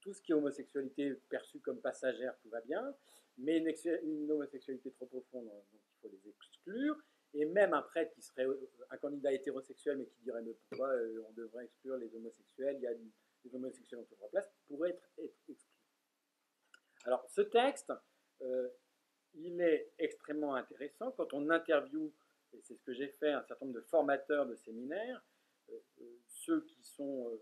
tout ce qui est homosexualité perçue comme passagère, tout va bien, mais une homosexualité trop profonde, donc il faut les exclure. Et même un prêtre qui serait un candidat hétérosexuel, mais qui dirait mais pourquoi on devrait exclure les homosexuels, il y a des homosexuels en toute leur place, pourrait être exclu. Alors ce texte, il est extrêmement intéressant quand on interviewe, et c'est ce que j'ai fait, un certain nombre de formateurs de séminaires, ceux qui sont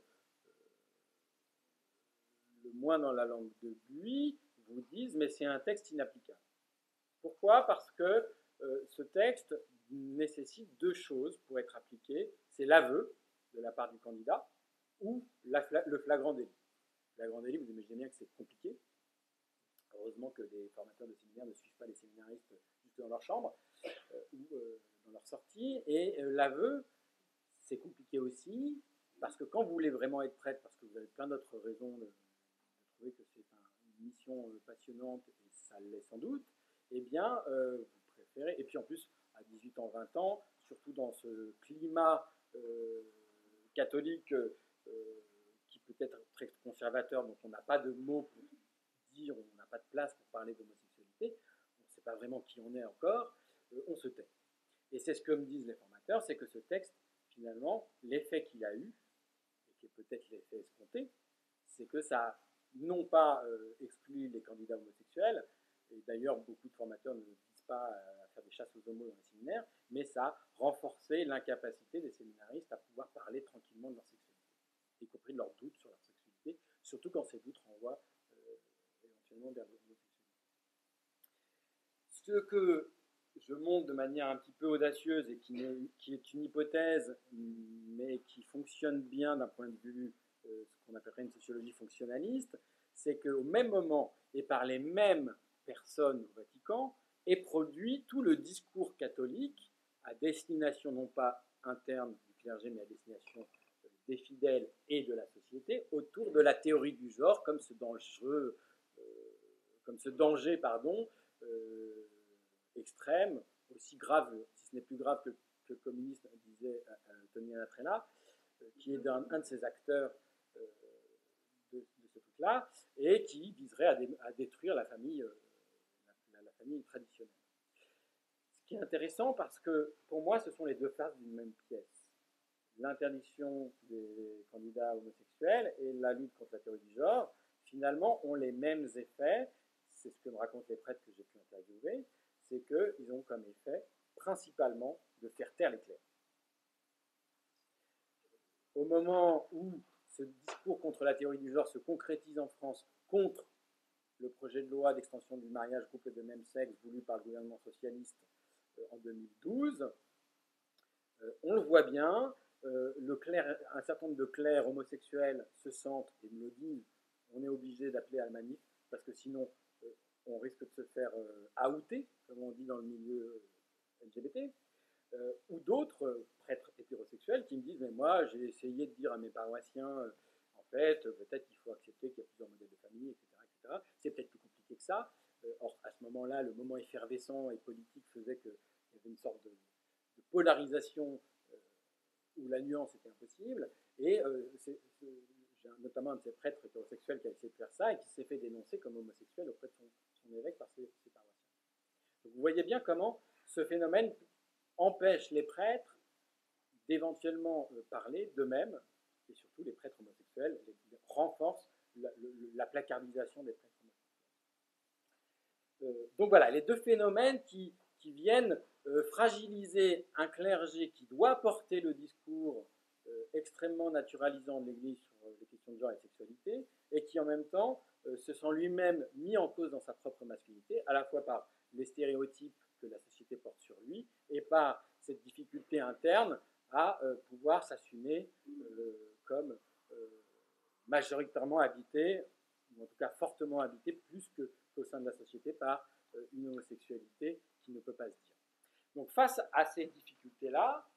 le moins dans la langue de Buis vous disent mais c'est un texte inapplicable. Pourquoi? Parce que ce texte nécessite deux choses pour être appliqué. C'est l'aveu de la part du candidat ou le flagrant délit. Le flagrant délit, vous imaginez bien que c'est compliqué. Heureusement que les formateurs de séminaires ne suivent pas les séminaristes juste dans leur chambre ou dans leur sortie. Et l'aveu, c'est compliqué aussi parce que quand vous voulez vraiment être prêtre, parce que vous avez plein d'autres raisons de trouver que c'est une mission passionnante, et ça l'est sans doute, eh bien, vous préférez, et puis en plus, à 18 ans, 20 ans, surtout dans ce climat catholique qui peut être très conservateur, dont on n'a pas de mots pour dire, on n'a pas de place pour parler d'homosexualité, on ne sait pas vraiment qui on est encore, on se tait. Et c'est ce que me disent les formateurs, c'est que ce texte, finalement, l'effet qu'il a eu, et qui est peut-être l'effet escompté, c'est que ça a non pas exclu les candidats homosexuels, et d'ailleurs beaucoup de formateurs ne visent pas à faire des chasses aux homos dans les séminaires, mais ça a renforcé l'incapacité des séminaristes à pouvoir parler tranquillement de leur sexualité, y compris de leurs doutes sur leur sexualité, surtout quand ces doutes renvoient éventuellement vers l'homosexualité. Ce que je montre de manière un petit peu audacieuse et qui est une hypothèse, mais qui fonctionne bien d'un point de vue ce qu'on appellerait une sociologie fonctionnaliste, c'est qu'au même moment et par les mêmes personnes au Vatican est produit tout le discours catholique à destination non pas interne du clergé, mais à destination des fidèles et de la société autour de la théorie du genre comme ce danger extrême, aussi grave, si ce n'est plus grave que le communisme, disait Tony Anatrella, qui est un de ces acteurs de ce truc-là, et qui viserait à détruire la famille traditionnelle. Ce qui est intéressant parce que, pour moi, ce sont les deux faces d'une même pièce. L'interdiction des candidats homosexuels et la lutte contre la théorie du genre, finalement, ont les mêmes effets. C'est ce que me racontent les prêtres que j'ai pu interviewer, c'est qu'ils ont comme effet, principalement, de faire taire les clercs. Au moment où ce discours contre la théorie du genre se concrétise en France contre le projet de loi d'extension du mariage couple de même sexe voulu par le gouvernement socialiste en 2012, on le voit bien, un certain nombre de clercs homosexuels se sentent, et me le disent, on est obligé d'appeler à la manif, parce que sinon on risque de se faire outer, comme on dit dans le milieu LGBT. ou d'autres prêtres hétérosexuels qui me disent, mais moi, j'ai essayé de dire à mes paroissiens, en fait, peut-être qu'il faut accepter qu'il y a plusieurs modèles de famille, etc., etc. C'est peut-être plus compliqué que ça. Or, à ce moment-là, le moment effervescent et politique faisait qu'il y avait une sorte de polarisation où la nuance était impossible. Et j'ai notamment un de ces prêtres hétérosexuels qui a essayé de faire ça et qui s'est fait dénoncer comme homosexuel auprès de son évêque par ses paroissiens. Donc vous voyez bien comment ce phénomène empêche les prêtres d'éventuellement parler d'eux-mêmes, et surtout les prêtres homosexuels, renforce la placardisation des prêtres homosexuels. Donc voilà, les deux phénomènes qui viennent fragiliser un clergé qui doit porter le discours extrêmement naturalisant de l'Église sur les questions de genre et de sexualité, et qui en même temps se sent lui-même mis en cause dans sa propre masculinité, à la fois par les stéréotypes que la société porte sur lui, et par cette difficulté interne à pouvoir s'assumer comme majoritairement habité, ou en tout cas fortement habité, plus qu'au sein de la société, par une homosexualité qui ne peut pas se dire. Donc face à ces difficultés-là,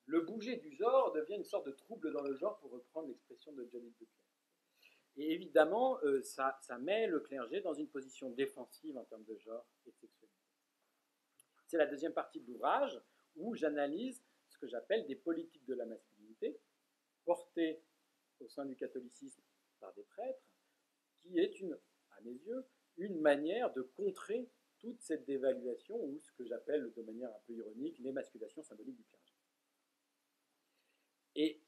le bouger du genre devient une sorte de trouble dans le genre, pour reprendre l'expression de Johnny Buckler. Et évidemment, ça met le clergé dans une position défensive en termes de genre et de sexualité. C'est la deuxième partie de l'ouvrage où j'analyse ce que j'appelle des politiques de la masculinité portées au sein du catholicisme par des prêtres, qui est, à mes yeux, une manière de contrer toute cette dévaluation, ou ce que j'appelle de manière un peu ironique l'émasculation symbolique du clergé. Et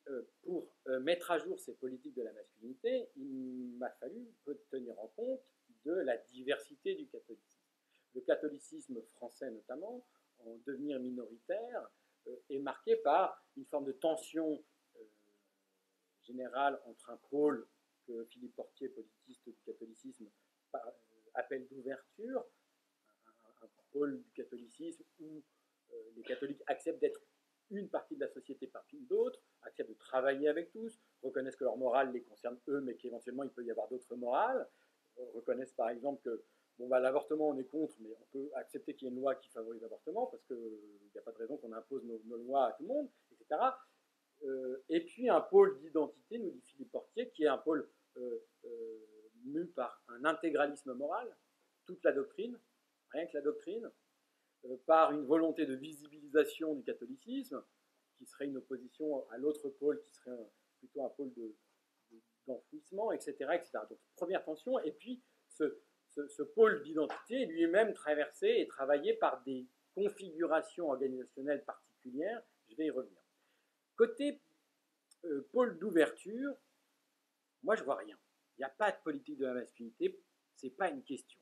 pour mettre à jour ces politiques de la masculinité, il m'a fallu tenir en compte de la diversité du catholicisme. Le catholicisme français notamment, en devenir minoritaire, est marqué par une forme de tension générale entre un pôle que Philippe Portier, politiste du catholicisme, appelle d'ouverture, un pôle du catholicisme où les catholiques acceptent d'être une partie de la société parmi d'autres, acceptent de travailler avec tous, reconnaissent que leur morale les concerne eux, mais qu'éventuellement il peut y avoir d'autres morales, reconnaissent par exemple que bon, bah, l'avortement on est contre, mais on peut accepter qu'il y ait une loi qui favorise l'avortement, parce qu'il n'y a pas de raison qu'on impose nos lois à tout le monde, etc. Et puis un pôle d'identité, nous dit Philippe Portier, qui est un pôle mu par un intégralisme moral, toute la doctrine, rien que la doctrine, par une volonté de visibilisation du catholicisme, qui serait une opposition à l'autre pôle, qui serait plutôt un pôle d'enfouissement, etc., etc. Donc première tension, et puis ce pôle d'identité est lui-même traversé et travaillé par des configurations organisationnelles particulières, je vais y revenir. Côté pôle d'ouverture, moi je vois rien. Il n'y a pas de politique de la masculinité, c'est pas une question.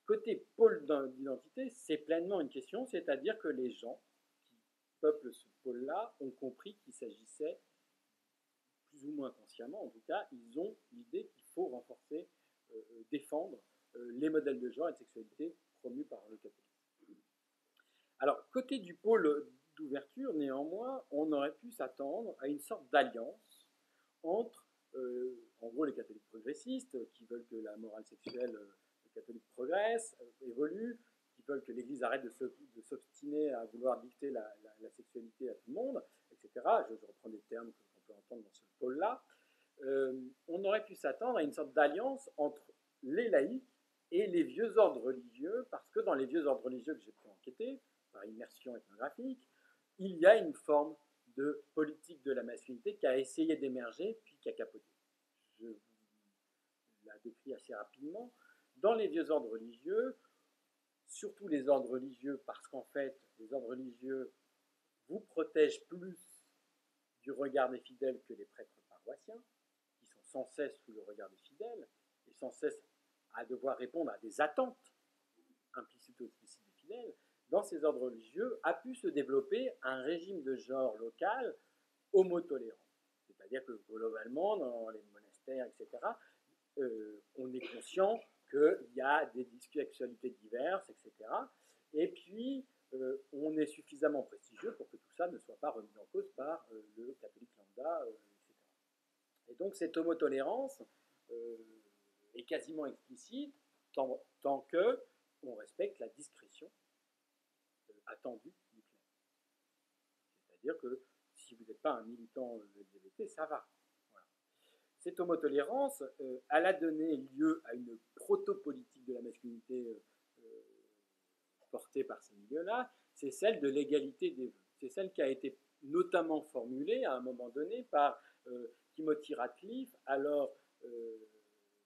Côté pôle d'identité, c'est pleinement une question, c'est-à-dire que les gens qui peuplent ce pôle-là ont compris qu'il s'agissait, plus ou moins consciemment en tout cas, ils ont l'idée qu'il faut renforcer, défendre les modèles de genre et de sexualité promus par le catholicisme. Alors, côté du pôle d'ouverture, néanmoins, on aurait pu s'attendre à une sorte d'alliance entre, en gros, les catholiques progressistes, qui veulent que la morale sexuelle catholique progresse, évolue, qui veulent que l'Église arrête de s'obstiner à vouloir dicter la sexualité à tout le monde, etc. Je reprends des termes qu'on peut entendre dans ce pôle-là. On aurait pu s'attendre à une sorte d'alliance entre les laïcs et les vieux ordres religieux, parce que dans les vieux ordres religieux que j'ai pu enquêter, par immersion ethnographique, il y a une forme de politique de la masculinité qui a essayé d'émerger, puis qui a capoté. Je vous la décris assez rapidement. Dans les vieux ordres religieux, surtout les ordres religieux, parce qu'en fait, les ordres religieux vous protègent plus du regard des fidèles que les prêtres paroissiens, qui sont sans cesse sous le regard des fidèles, et sans cesse à devoir répondre à des attentes implicites ou explicites des fidèles. Dans ces ordres religieux a pu se développer un régime de genre local homotolérant. C'est-à-dire que globalement, dans les monastères, etc., on est conscient qu'il y a des sexualités diverses, etc. Et puis, on est suffisamment prestigieux pour que tout ça ne soit pas remis en cause par le catholique lambda, etc. Et donc, cette homotolérance est quasiment explicite tant que on respecte la discrétion attendu du clergé. C'est-à-dire que si vous n'êtes pas un militant LGBT, ça va. Voilà. Cette homotolérance, elle a donné lieu à une proto-politique de la masculinité portée par ces milieux-là, c'est celle de l'égalité des vœux. C'est celle qui a été notamment formulée à un moment donné par Timothy Ratcliffe, alors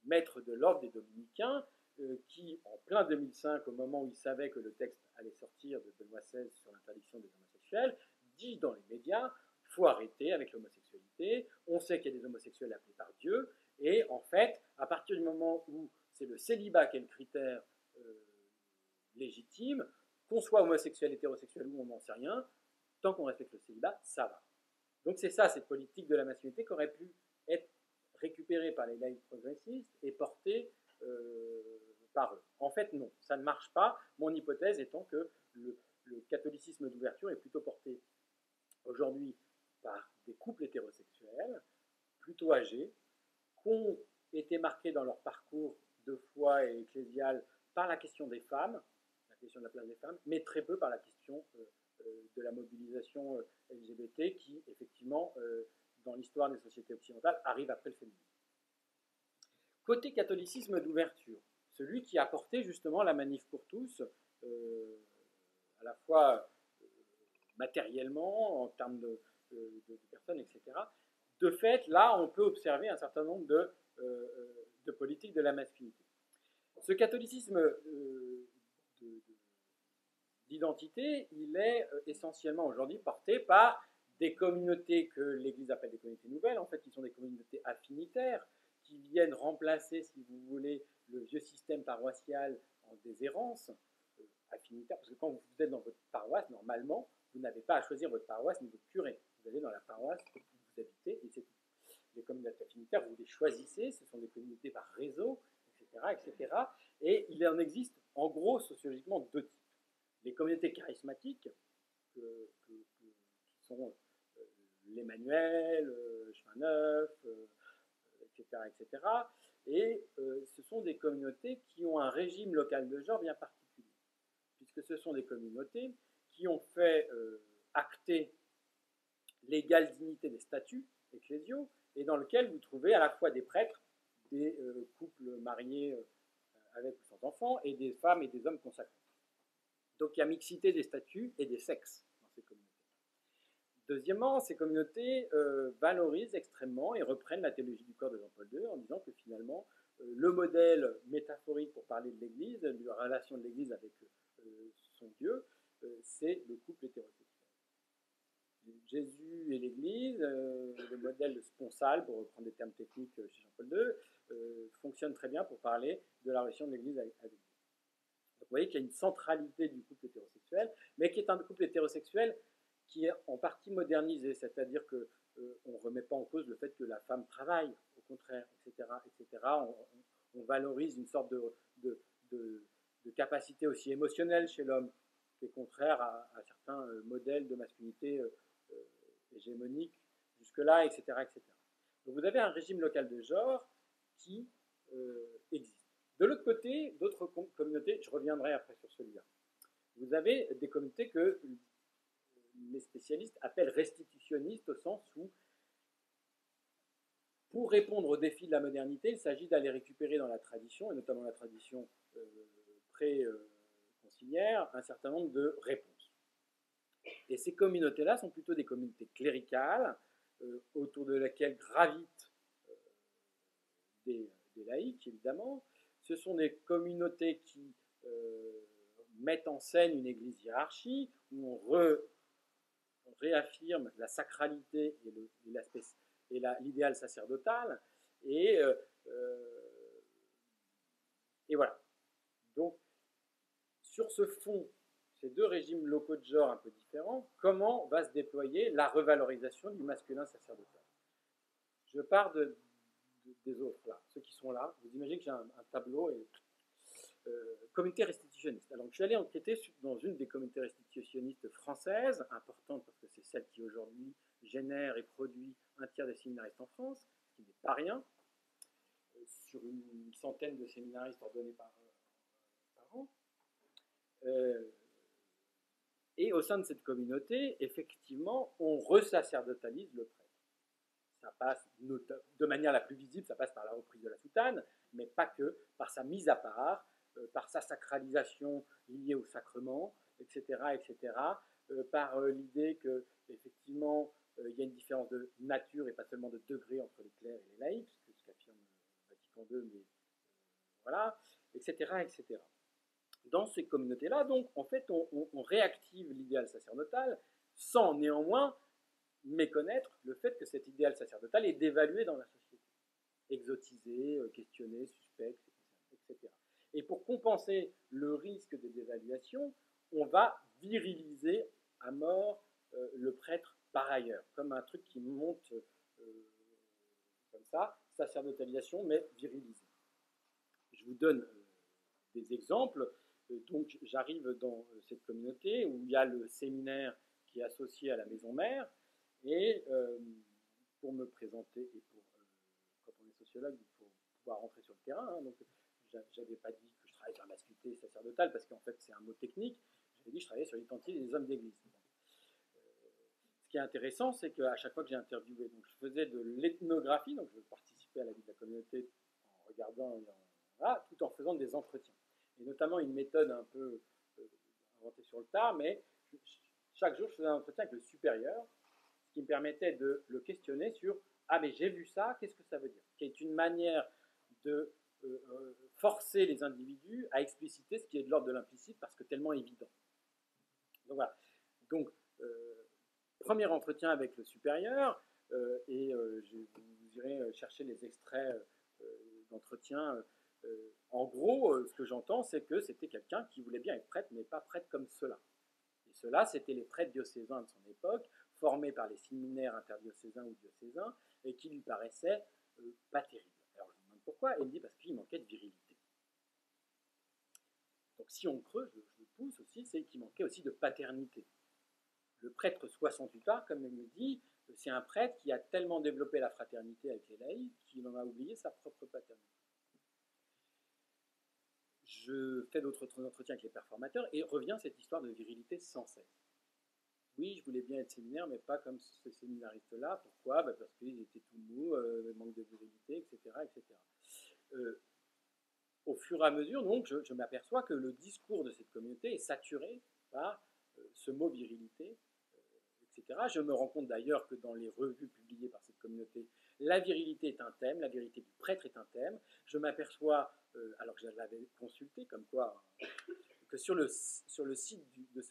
maître de l'ordre des Dominicains, qui, en plein 2005, au moment où il savait que le texte allait sortir de Benoît XVI sur l'interdiction des homosexuels, dit dans les médias, il faut arrêter avec l'homosexualité, on sait qu'il y a des homosexuels appelés par Dieu, et en fait, à partir du moment où c'est le célibat qui est le critère légitime, qu'on soit homosexuel, hétérosexuel ou on n'en sait rien, tant qu'on respecte le célibat, ça va. Donc c'est ça, cette politique de la masculinité qui aurait pu être récupérée par les laïcs progressistes et portée par eux. En fait, non, ça ne marche pas. Mon hypothèse étant que le catholicisme d'ouverture est plutôt porté aujourd'hui par des couples hétérosexuels, plutôt âgés, qui ont été marqués dans leur parcours de foi et ecclésial par la question des femmes, la question de la place des femmes, mais très peu par la question de la mobilisation LGBT qui, effectivement, dans l'histoire des sociétés occidentales, arrive après le féminisme. Côté catholicisme d'ouverture, celui qui a porté justement la manif pour tous, à la fois matériellement, en termes de personnes, etc. De fait, là, on peut observer un certain nombre de politiques de la masculinité. Ce catholicisme d'identité, il est essentiellement aujourd'hui porté par des communautés que l'Église appelle des communautés nouvelles, en fait, qui sont des communautés affinitaires, qui viennent remplacer, si vous voulez, le vieux système paroissial en déshérence affinitaire, parce que quand vous êtes dans votre paroisse, normalement, vous n'avez pas à choisir votre paroisse ni votre curé. Vous allez dans la paroisse où vous habitez, et c'est tout. Les communautés affinitaires, vous les choisissez, ce sont des communautés par réseau, etc., etc. Et il en existe, en gros, sociologiquement, deux types. Les communautés charismatiques, qui sont l'Emmanuel, Chemin Neuf, etc., etc. Et ce sont des communautés qui ont un régime local de genre bien particulier, puisque ce sont des communautés qui ont fait acter l'égale dignité des statuts ecclésiaux, et dans lequel vous trouvez à la fois des prêtres, des couples mariés avec ou sans enfants, et des femmes et des hommes consacrés. Donc il y a mixité des statuts et des sexes dans ces communautés. Deuxièmement, ces communautés valorisent extrêmement et reprennent la théologie du corps de Jean-Paul II en disant que finalement, le modèle métaphorique pour parler de l'Église, de la relation de l'Église avec son Dieu, c'est le couple hétérosexuel. Jésus et l'Église, le modèle de sponsal, pour reprendre des termes techniques chez Jean-Paul II, fonctionne très bien pour parler de la relation de l'Église avec Dieu. Donc vous voyez qu'il y a une centralité du couple hétérosexuel, mais qui est un couple hétérosexuel qui est en partie modernisé, c'est-à-dire qu'on ne remet pas en cause le fait que la femme travaille, au contraire, etc. etc. On valorise une sorte de capacité aussi émotionnelle chez l'homme, qui est contraire à certains modèles de masculinité hégémoniques jusque-là, etc., etc. Donc vous avez un régime local de genre qui existe. De l'autre côté, d'autres communautés, je reviendrai après sur celui-là, vous avez des communautés que les spécialistes appellent restitutionnistes au sens où, pour répondre aux défis de la modernité, il s'agit d'aller récupérer dans la tradition, et notamment la tradition pré-conciliaire, un certain nombre de réponses. Et ces communautés-là sont plutôt des communautés cléricales, autour de laquelle gravitent des laïcs, évidemment. Ce sont des communautés qui mettent en scène une église hiérarchie, où on réaffirme la sacralité et l'idéal sacerdotal, et voilà. Donc, sur ce fond, ces deux régimes locaux de genre un peu différents, comment va se déployer la revalorisation du masculin sacerdotal? Je pars des autres, là, ceux qui sont là. Vous imaginez que j'ai un tableau et communauté restitutionniste. Alors, je suis allé enquêter dans une des communautés restitutionnistes françaises, importante parce que c'est celle qui aujourd'hui génère et produit un tiers des séminaristes en France, ce qui n'est pas rien, sur une centaine de séminaristes ordonnés par an. Et au sein de cette communauté, effectivement, on resacerdotalise le prêtre. Ça passe de manière la plus visible, ça passe par la reprise de la soutane, mais pas que, par sa mise à part, par sa sacralisation liée au sacrement, etc., etc., par l'idée que effectivement il y a une différence de nature et pas seulement de degré entre les clercs et les laïcs, ce qu'affirme Vatican II, mais voilà, etc., etc. Dans ces communautés-là, donc, en fait, on réactive l'idéal sacerdotal sans néanmoins méconnaître le fait que cet idéal sacerdotal est dévalué dans la société, exotisé, questionné, suspect, etc. Et pour compenser le risque de dévaluation, on va viriliser à mort le prêtre par ailleurs, comme un truc qui monte comme ça, sacerdotalisation, mais virilisé. Je vous donne des exemples. Donc j'arrive dans cette communauté où il y a le séminaire qui est associé à la maison mère, et pour me présenter, et pour, quand on est sociologue, il faut pouvoir rentrer sur le terrain, hein, donc j'avais pas dit que je travaillais sur la masculinité sacerdotale, parce qu'en fait c'est un mot technique, j'avais dit que je travaillais sur l'identité des hommes d'église. Ce qui est intéressant, c'est qu'à chaque fois que j'ai interviewé, donc je faisais de l'ethnographie, donc je participais à la vie de la communauté en regardant, voilà, tout en faisant des entretiens. Et notamment une méthode un peu inventée sur le tard, mais chaque jour je faisais un entretien avec le supérieur, ce qui me permettait de le questionner sur « Ah, mais j'ai vu ça, qu'est-ce que ça veut dire ?» qui est une manière de forcer les individus à expliciter ce qui est de l'ordre de l'implicite parce que tellement évident. Donc voilà. Donc, premier entretien avec le supérieur, et vous irez chercher les extraits d'entretien. En gros, ce que j'entends, c'est que c'était quelqu'un qui voulait bien être prêtre, mais pas prêtre comme cela. Et cela, c'était les prêtres diocésains de son époque, formés par les séminaires interdiocésains ou diocésains, et qui lui paraissaient pas terribles. Alors je me demande pourquoi, et il me dit parce qu'il manquait de virilité. Donc si on creuse, je pousse aussi, c'est qu'il manquait aussi de paternité. Le prêtre 68 comme il me dit, c'est un prêtre qui a tellement développé la fraternité avec les laïcs qu'il en a oublié sa propre paternité. Je fais d'autres entretiens avec les performateurs et revient cette histoire de virilité sans cesse. Oui, je voulais bien être séminaire, mais pas comme ce séminariste-là. Pourquoi ? Parce qu'il était tout mou, manque de virilité, etc. etc. Au fur et à mesure, donc, je m'aperçois que le discours de cette communauté est saturé par ce mot virilité, etc. Je me rends compte d'ailleurs que dans les revues publiées par cette communauté, la virilité est un thème, la virilité du prêtre est un thème. Je m'aperçois, alors que je l'avais consulté, comme quoi, que sur le site de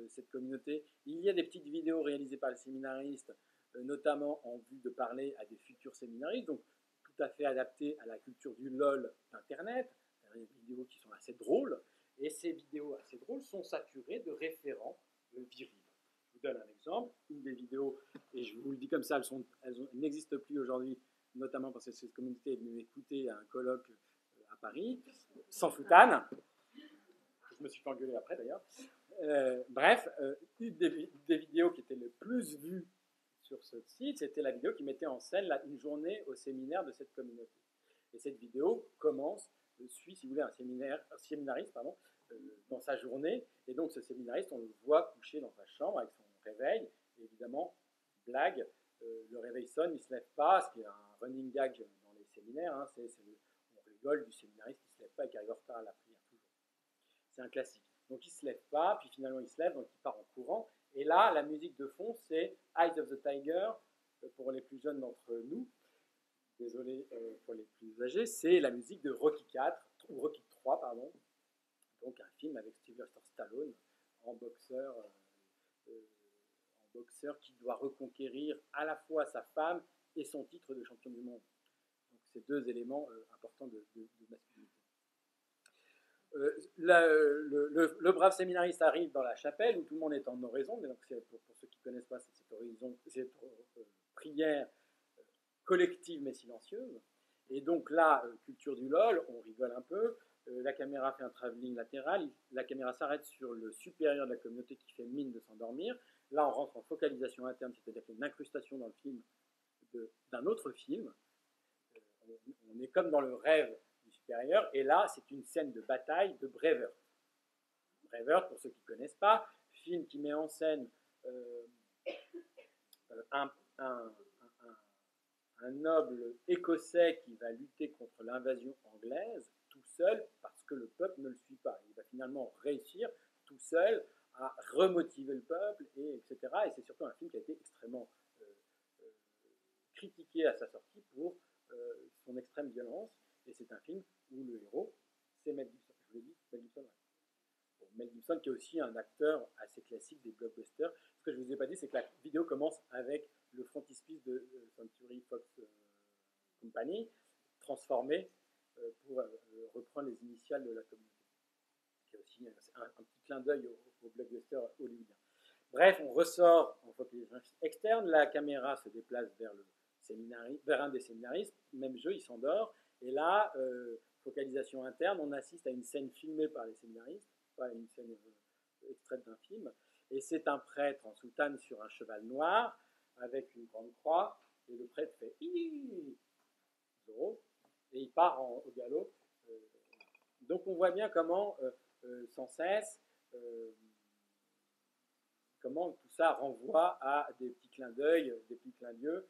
cette communauté, il y a des petites vidéos réalisées par les séminaristes, notamment en vue de parler à des futurs séminaristes, donc tout à fait adaptées à la culture du LOL d'Internet, des vidéos qui sont assez drôles, et ces vidéos assez drôles sont saturées de référents virils. Je vous donne un exemple, une des vidéos, et je vous le dis comme ça, elles n'existent plus aujourd'hui, notamment parce que cette communauté est venue m'écouter à un colloque à Paris, sans foutane. Je me suis fait engueuler après d'ailleurs. Bref, une des vidéos qui était le plus vue sur ce site, c'était la vidéo qui mettait en scène une journée au séminaire de cette communauté. Et cette vidéo suit, si vous voulez, un séminariste dans sa journée. Et donc ce séminariste, on le voit couché dans sa chambre avec son réveil. Et évidemment, blague, le réveil sonne, il ne se lève pas, ce qui est un running gag dans les séminaires. Hein, on rigole du séminariste qui ne se lève pas et qui arrive en retard à la prière. C'est un classique. Donc il ne se lève pas, puis finalement il se lève, donc il part en courant. Et là, la musique de fond, c'est Eyes of the Tiger, pour les plus jeunes d'entre nous. Désolé pour les plus âgés, c'est la musique de Rocky 4, ou Rocky 3, pardon. Donc un film avec Sylvester Stallone en boxeur qui doit reconquérir à la fois sa femme et son titre de champion du monde. Donc c'est deux éléments importants de masculinité. Le brave séminariste arrive dans la chapelle où tout le monde est en oraison, mais donc pour ceux qui ne connaissent pas, cette prière collective mais silencieuse. Et donc là, culture du LOL, on rigole un peu, la caméra fait un travelling latéral, la caméra s'arrête sur le supérieur de la communauté qui fait mine de s'endormir. Là, on rentre en focalisation interne, c'est-à-dire qu'il y a une incrustation dans le film d'un autre film. On est comme dans le rêve et là, c'est une scène de bataille de Braveheart. Braveheart, pour ceux qui ne connaissent pas, film qui met en scène un, un, un noble écossais qui va lutter contre l'invasion anglaise tout seul parce que le peuple ne le suit pas. Il va finalement réussir tout seul à remotiver le peuple, etc. Et c'est surtout un film qui a été extrêmement critiqué à sa sortie pour son extrême violence. Et c'est un film où le héros, c'est Mel Gibson. Je vous l'ai dit, Mel Gibson. Bon, Mel Gibson qui est aussi un acteur assez classique des blockbusters. Ce que je ne vous ai pas dit, c'est que la vidéo commence avec le frontispice de Century Fox Company, transformé pour reprendre les initiales de la communauté. Qui est aussi un petit clin d'œil au blockbuster hollywoodien. Bref, on ressort en focalisation externe, la caméra se déplace vers un des séminaristes, même jeu, il s'endort, et là, focalisation interne, on assiste à une scène filmée par les séminaristes, pas une scène extraite d'un film, et c'est un prêtre en soutane sur un cheval noir, avec une grande croix, et le prêtre fait Zorro, et il part au galop. Donc on voit bien comment, sans cesse, comment tout ça renvoie à des petits clins d'œil, des petits clins d'yeux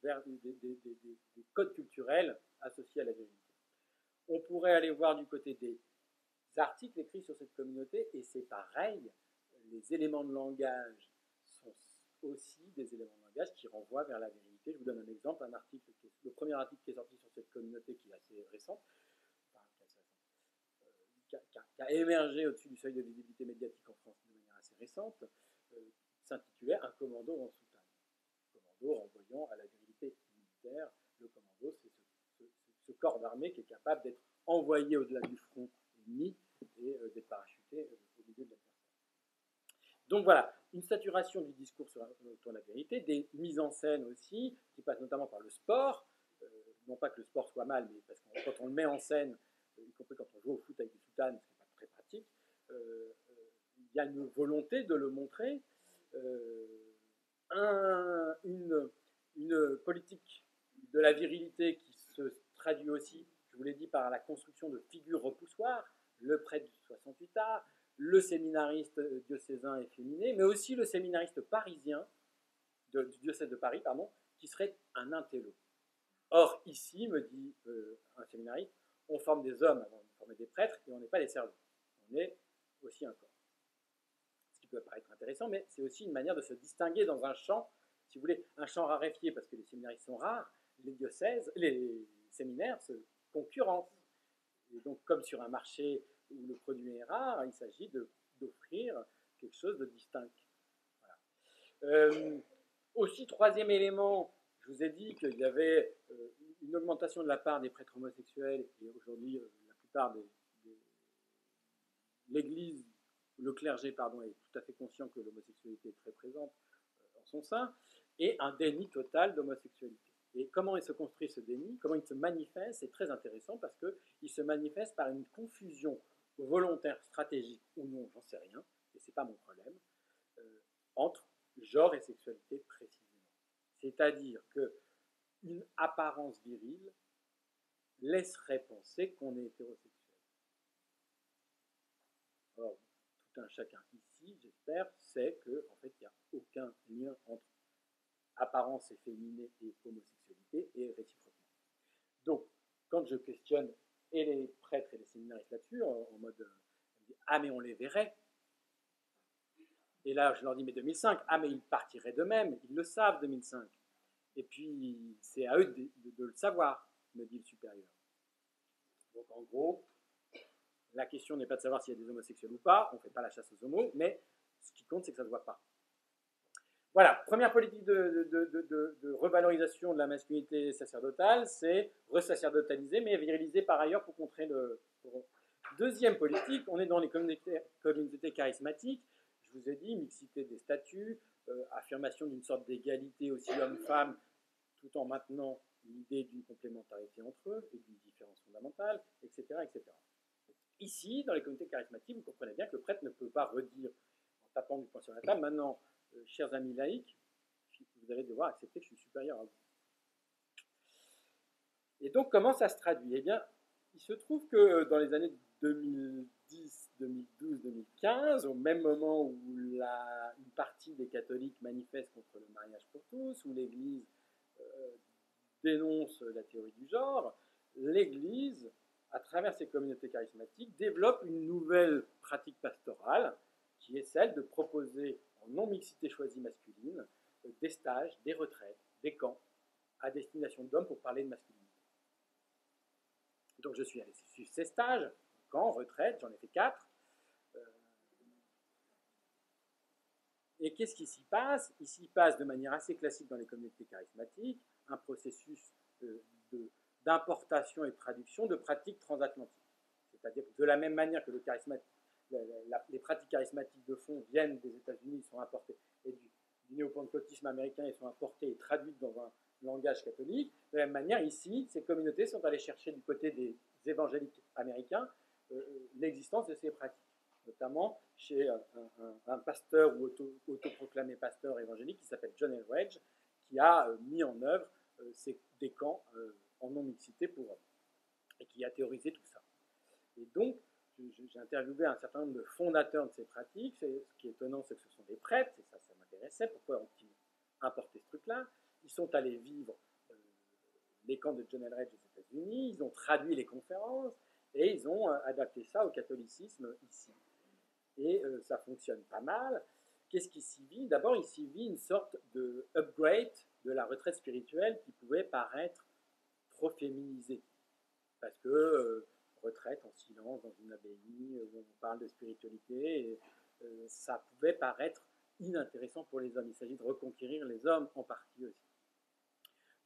vers des codes culturels associés à la vérité. On pourrait aller voir du côté des articles écrits sur cette communauté, et c'est pareil, les éléments de langage sont aussi des éléments de langage qui renvoient vers la vérité. Je vous donne un exemple, le premier article qui est sorti sur cette communauté, qui est assez récent, qui a émergé au-dessus du seuil de visibilité médiatique en France de manière assez récente, s'intitulait Un commando en soutane. Commando renvoyant à la virilité militaire. Le commando, c'est ce corps d'armée qui est capable d'être envoyé au-delà du front ennemi et d'être parachuté au milieu de l'adversaire. Donc voilà, une saturation du discours autour de la vérité, des mises en scène aussi, qui passent notamment par le sport, non pas que le sport soit mal, mais parce que quand on le met en scène, y compris quand on joue au foot avec des soutanes, ce qui n'est pas très pratique, il y a une volonté de le montrer, une politique de la virilité qui se traduit aussi, je vous l'ai dit, par la construction de figures repoussoires, le prêtre du 68A, le séminariste diocésain efféminé, mais aussi le séminariste parisien, du diocèse de Paris, pardon, qui serait un intello. Or, ici, me dit un séminariste, on forme des hommes avant de former des prêtres, et on n'est pas des cerveaux. On est aussi un corps. Ce qui peut paraître intéressant, mais c'est aussi une manière de se distinguer dans un champ, si vous voulez, un champ raréfié, parce que les séminaristes sont rares, les séminaires se concurrencent. Et donc, comme sur un marché où le produit est rare, il s'agit d'offrir quelque chose de distinct. Voilà. Aussi, troisième élément, je vous ai dit qu'il y avait une augmentation de la part des prêtres homosexuels, et aujourd'hui, la plupart l'Église, le clergé, pardon, est tout à fait conscient que l'homosexualité est très présente en son sein, et un déni total d'homosexualité. Et comment il se construit ce déni, comment il se manifeste, c'est très intéressant parce qu'il se manifeste par une confusion volontaire, stratégique ou non, j'en sais rien, et c'est pas mon problème, entre genre et sexualité précisément. C'est-à-dire qu'une apparence virile laisserait penser qu'on est hétérosexuel. Or, tout un chacun ici, j'espère, sait qu'en fait, il n'y a aucun lien entre apparence efféminée et homosexualité, et réciproquement. Donc, quand je questionne et les prêtres et les séminaristes là-dessus, en mode ah, mais on les verrait. Et là, je leur dis mais 2005, ah, mais ils partiraient d'eux-mêmes, ils le savent 2005. Et puis, c'est à eux de le savoir, me dit le supérieur. Donc, en gros, la question n'est pas de savoir s'il y a des homosexuels ou pas, on ne fait pas la chasse aux homos, mais ce qui compte, c'est que ça ne se voit pas. Voilà, première politique de revalorisation de la masculinité sacerdotale, c'est resacerdotaliser, mais viriliser par ailleurs pour contrer le... Deuxième politique, on est dans les communautés charismatiques, je vous ai dit, mixité des statuts, affirmation d'une sorte d'égalité aussi homme-femme, tout en maintenant l'idée d'une complémentarité entre eux et d'une différence fondamentale, etc., etc. Ici, dans les communautés charismatiques, vous comprenez bien que le prêtre ne peut pas redire, en tapant du poing sur la table, maintenant, chers amis laïcs, vous allez devoir accepter que je suis supérieur à vous. Et donc, comment ça se traduit? Eh bien, il se trouve que dans les années 2010, 2012, 2015, au même moment où une partie des catholiques manifeste contre le mariage pour tous, où l'Église dénonce la théorie du genre, l'Église, à travers ses communautés charismatiques, développe une nouvelle pratique pastorale qui est celle de proposer en non-mixité choisie masculine des stages, des retraites, des camps à destination d'hommes pour parler de masculinité. Donc je suis allé suivre ces stages, camps, retraites, j'en ai fait 4. Et qu'est-ce qui s'y passe? Il s'y passe de manière assez classique dans les communautés charismatiques un processus d'importation et de traduction de pratiques transatlantiques. C'est-à-dire que de la même manière que les pratiques charismatiques de fond viennent des États-Unis, sont importées, et du néopentecôtisme américain, ils sont importés et traduites dans un langage catholique. De la même manière, ici, ces communautés sont allées chercher du côté des évangéliques américains l'existence de ces pratiques, notamment chez un pasteur ou autoproclamé pasteur évangélique qui s'appelle John Eldredge, qui a mis en œuvre des camps en non-mixité pour hommes, et qui a théorisé tout ça. Et donc, j'ai interviewé un certain nombre de fondateurs de ces pratiques. Ce qui est étonnant, c'est que ce sont des prêtres, et ça m'intéressait. Pourquoi ont-ils importé ce truc-là? Ils sont allés vivre les camps de John Eldredge aux États-Unis, ils ont traduit les conférences, et ils ont adapté ça au catholicisme ici. Et ça fonctionne pas mal. Qu'est-ce qui s'y vit? D'abord, il s'y vit une sorte de upgrade de la retraite spirituelle qui pouvait paraître trop féminisée. Parce que retraite en silence dans une abbaye où on parle de spiritualité, et, ça pouvait paraître inintéressant pour les hommes. Il s'agit de reconquérir les hommes en partie aussi.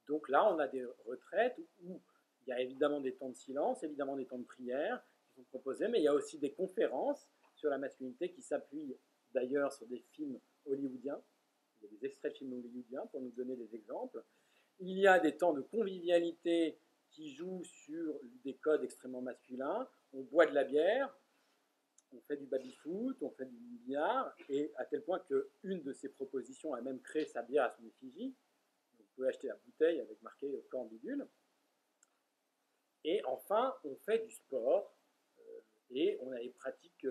Donc là, on a des retraites où il y a évidemment des temps de silence, évidemment des temps de prière qui sont proposés, mais il y a aussi des conférences sur la masculinité qui s'appuient d'ailleurs sur des films hollywoodiens. Il y a des extraits de films hollywoodiens pour nous donner des exemples. Il y a des temps de convivialité qui jouent sur des codes extrêmement masculins. On boit de la bière, on fait du baby-foot, on fait du billard, et à tel point qu'une de ces propositions a même créé sa bière à son effigie. Vous pouvez acheter la bouteille avec marqué camp bidule. Et enfin, on fait du sport, et on a des pratiques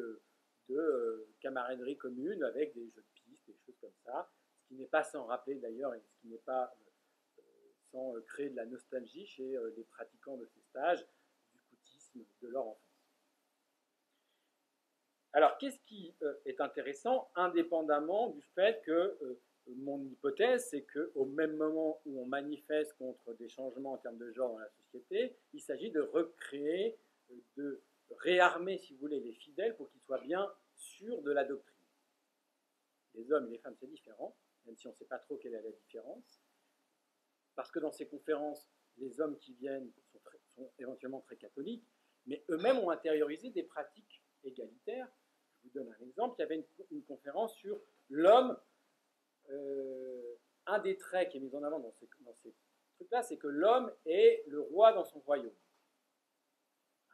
de camaraderie commune avec des jeux de piste, des choses comme ça, ce qui n'est pas sans rappeler d'ailleurs, et ce qui n'est pas sans créer de la nostalgie chez les pratiquants de ces stages du scoutisme de leur enfance. Alors, qu'est-ce qui est intéressant, indépendamment du fait que mon hypothèse, c'est qu'au même moment où on manifeste contre des changements en termes de genre dans la société, il s'agit de recréer, de réarmer, si vous voulez, les fidèles pour qu'ils soient bien sûrs de la doctrine. Les hommes et les femmes, c'est différent, même si on ne sait pas trop quelle est la différence, parce que dans ces conférences, les hommes qui viennent sont éventuellement très catholiques, mais eux-mêmes ont intériorisé des pratiques égalitaires. Je vous donne un exemple. Il y avait une conférence sur l'homme. Un des traits qui est mis en avant dans ces trucs-là, c'est que l'homme est le roi dans son royaume.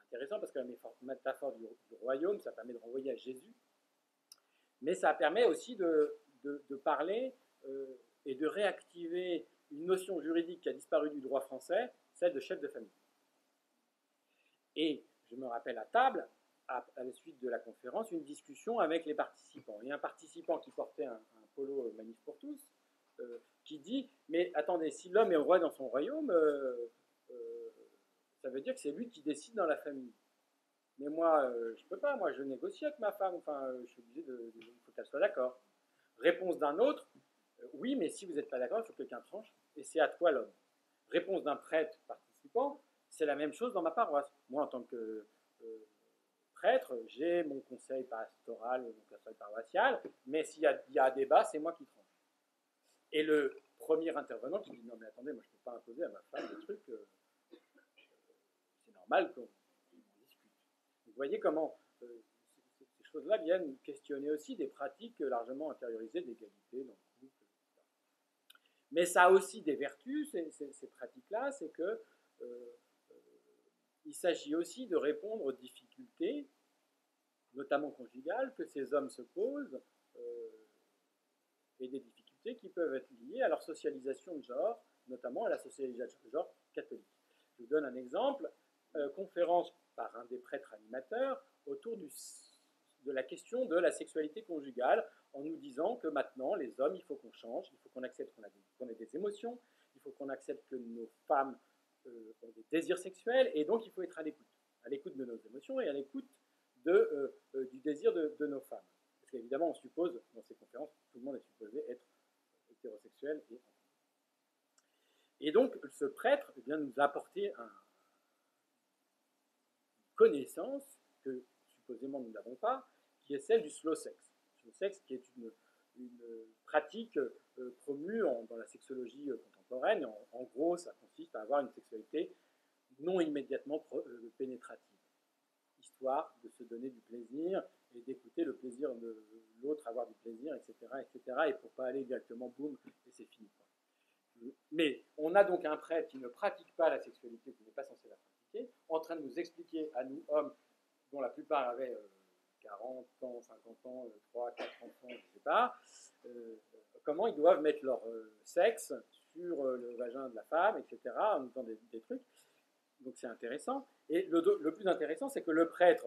Intéressant parce que la métaphore du royaume, ça permet de renvoyer à Jésus, mais ça permet aussi de parler et de réactiver une notion juridique qui a disparu du droit français, celle de chef de famille. Et je me rappelle à table, à la suite de la conférence, une discussion avec les participants. Et un participant qui portait un polo Manif pour tous, qui dit, mais attendez, si l'homme est roi dans son royaume, ça veut dire que c'est lui qui décide dans la famille. Mais moi, je ne peux pas, moi je négocie avec ma femme, enfin, je suis obligé il faut qu'elle soit d'accord. Réponse d'un autre, oui, mais si vous n'êtes pas d'accord, il faut que quelqu'un tranche, et c'est à toi l'homme. Réponse d'un prêtre participant, c'est la même chose dans ma paroisse. Moi, en tant que prêtre, j'ai mon conseil pastoral, mon conseil paroissial, mais s'il y a un débat, c'est moi qui tranche. Et le premier intervenant qui dit, non mais attendez, moi je ne peux pas imposer à ma femme des trucs, c'est normal qu'on discute. Vous voyez comment ces choses-là viennent questionner aussi des pratiques largement intériorisées d'égalité dans le couple. Mais ça a aussi des vertus, ces pratiques-là, c'est que il s'agit aussi de répondre aux difficultés, notamment conjugales, que ces hommes se posent, et des difficultés qui peuvent être liées à leur socialisation de genre, notamment à la socialisation de genre catholique. Je vous donne un exemple. conférence par un des prêtres animateurs autour de la question de la sexualité conjugale, en nous disant que maintenant, les hommes, il faut qu'on change, il faut qu'on accepte qu'on ait des émotions, il faut qu'on accepte que nos femmes ont des désirs sexuels, et donc il faut être à l'écoute de nos émotions et à l'écoute du désir de nos femmes. Parce qu'évidemment, on suppose, dans ces conférences, tout le monde est supposé être hétérosexuel. Et donc, ce prêtre vient nous apporter une connaissance que supposément nous n'avons pas, qui est celle du slow sex. Slow sex qui est une pratique promue dans la sexologie contemporaine. En gros, ça consiste à avoir une sexualité non immédiatement pénétrative, histoire de se donner du plaisir et d'écouter le plaisir de l'autre, avoir du plaisir, etc., etc., et pour pas aller directement, boum, et c'est fini. Mais on a donc un prêtre qui ne pratique pas la sexualité, qui n'est pas censé la pratiquer, en train de nous expliquer à nous, hommes, dont la plupart avaient 40 ans, 50 ans, 3, 4 enfants, je ne sais pas, comment ils doivent mettre leur sexe sur le vagin de la femme, etc., en nous disant des trucs. Donc c'est intéressant. Et le plus intéressant, c'est que le prêtre,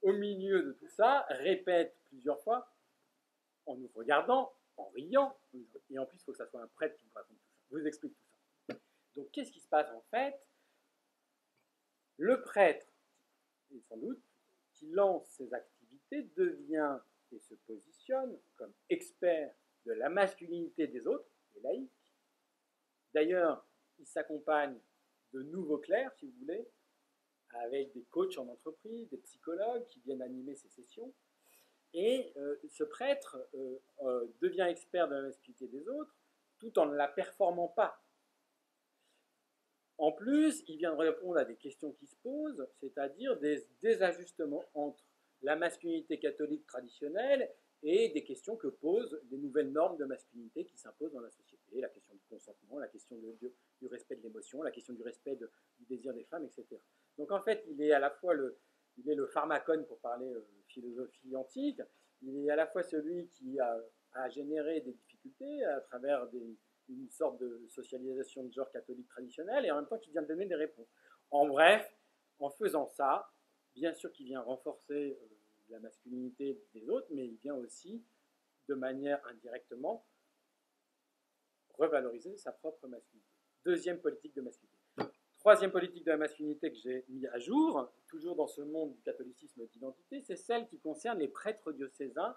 au milieu de tout ça, répète plusieurs fois, en nous regardant, en riant, et en plus, il faut que ça soit un prêtre qui nous raconte tout ça, vous explique tout ça. Donc qu'est-ce qui se passe en fait? Le prêtre, et sans doute, qui lance ses activités, devient et se positionne comme expert de la masculinité des autres, des laïcs. D'ailleurs, il s'accompagne de nouveaux clercs, si vous voulez, avec des coachs en entreprise, des psychologues qui viennent animer ces sessions. Et ce prêtre devient expert de la masculinité des autres tout en ne la performant pas. En plus, il vient de répondre à des questions qui se posent, c'est-à-dire des désajustements entre la masculinité catholique traditionnelle et des questions que posent les nouvelles normes de masculinité qui s'imposent dans la société, la question du consentement, la question du respect de l'émotion, la question du respect du désir des femmes, etc. Donc en fait, il est à la fois le pharmacone, pour parler philosophie antique, il est à la fois celui qui a généré des difficultés à travers une sorte de socialisation de genre catholique traditionnelle, et en même temps qui vient de donner des réponses. En bref, en faisant ça, bien sûr qu'il vient renforcer la masculinité des autres, mais il vient aussi, de manière indirectement, revaloriser sa propre masculinité. Deuxième politique de masculinité. Troisième politique de la masculinité que j'ai mis à jour, toujours dans ce monde du catholicisme d'identité, c'est celle qui concerne les prêtres diocésains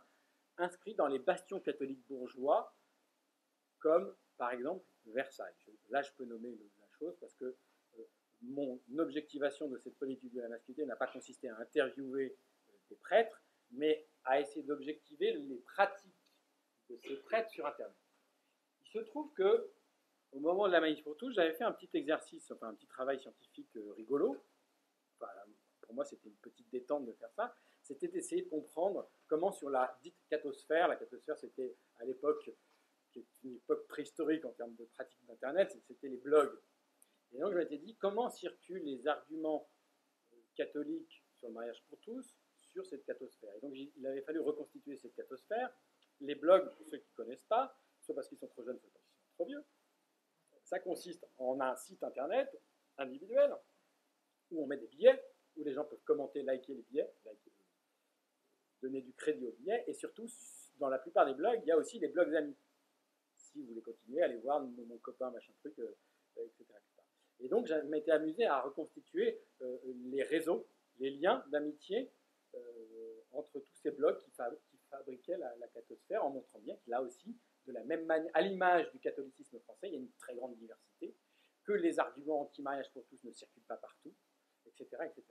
inscrits dans les bastions catholiques bourgeois, comme par exemple Versailles. Là, je peux nommer la chose parce que mon objectivation de cette politique de la masculinité n'a pas consisté à interviewer des prêtres, mais à essayer d'objectiver les pratiques de ces prêtres sur Internet. Il se trouve que au moment de la Manif pour tous, j'avais fait un petit exercice, enfin un petit travail scientifique rigolo. Enfin, pour moi, c'était une petite détente de faire ça. C'était d'essayer de comprendre comment sur la dite cathosphère, la cathosphère c'était à l'époque, qui est une époque préhistorique en termes de pratique d'Internet, c'était les blogs. Et donc je m'étais dit comment circulent les arguments catholiques sur le mariage pour tous sur cette cathosphère. Et donc il avait fallu reconstituer cette cathosphère. Les blogs, pour ceux qui ne connaissent pas, soit parce qu'ils sont trop jeunes, soit parce qu'ils sont trop vieux, ça consiste en un site internet individuel où on met des billets, où les gens peuvent commenter, liker les billets, donner du crédit aux billets, et surtout, dans la plupart des blogs, il y a aussi des blogs amis. Si vous voulez continuer, allez voir mon copain, machin truc, etc., etc. Et donc, je m'étais amusé à reconstituer les réseaux, les liens d'amitié entre tous ces blogs qui fabriquaient la cathosphère, en montrant bien qu'il a aussi, de la même manière, à l'image du catholicisme français, il y a une très grande diversité, que les arguments anti-mariage pour tous ne circulent pas partout, etc., etc.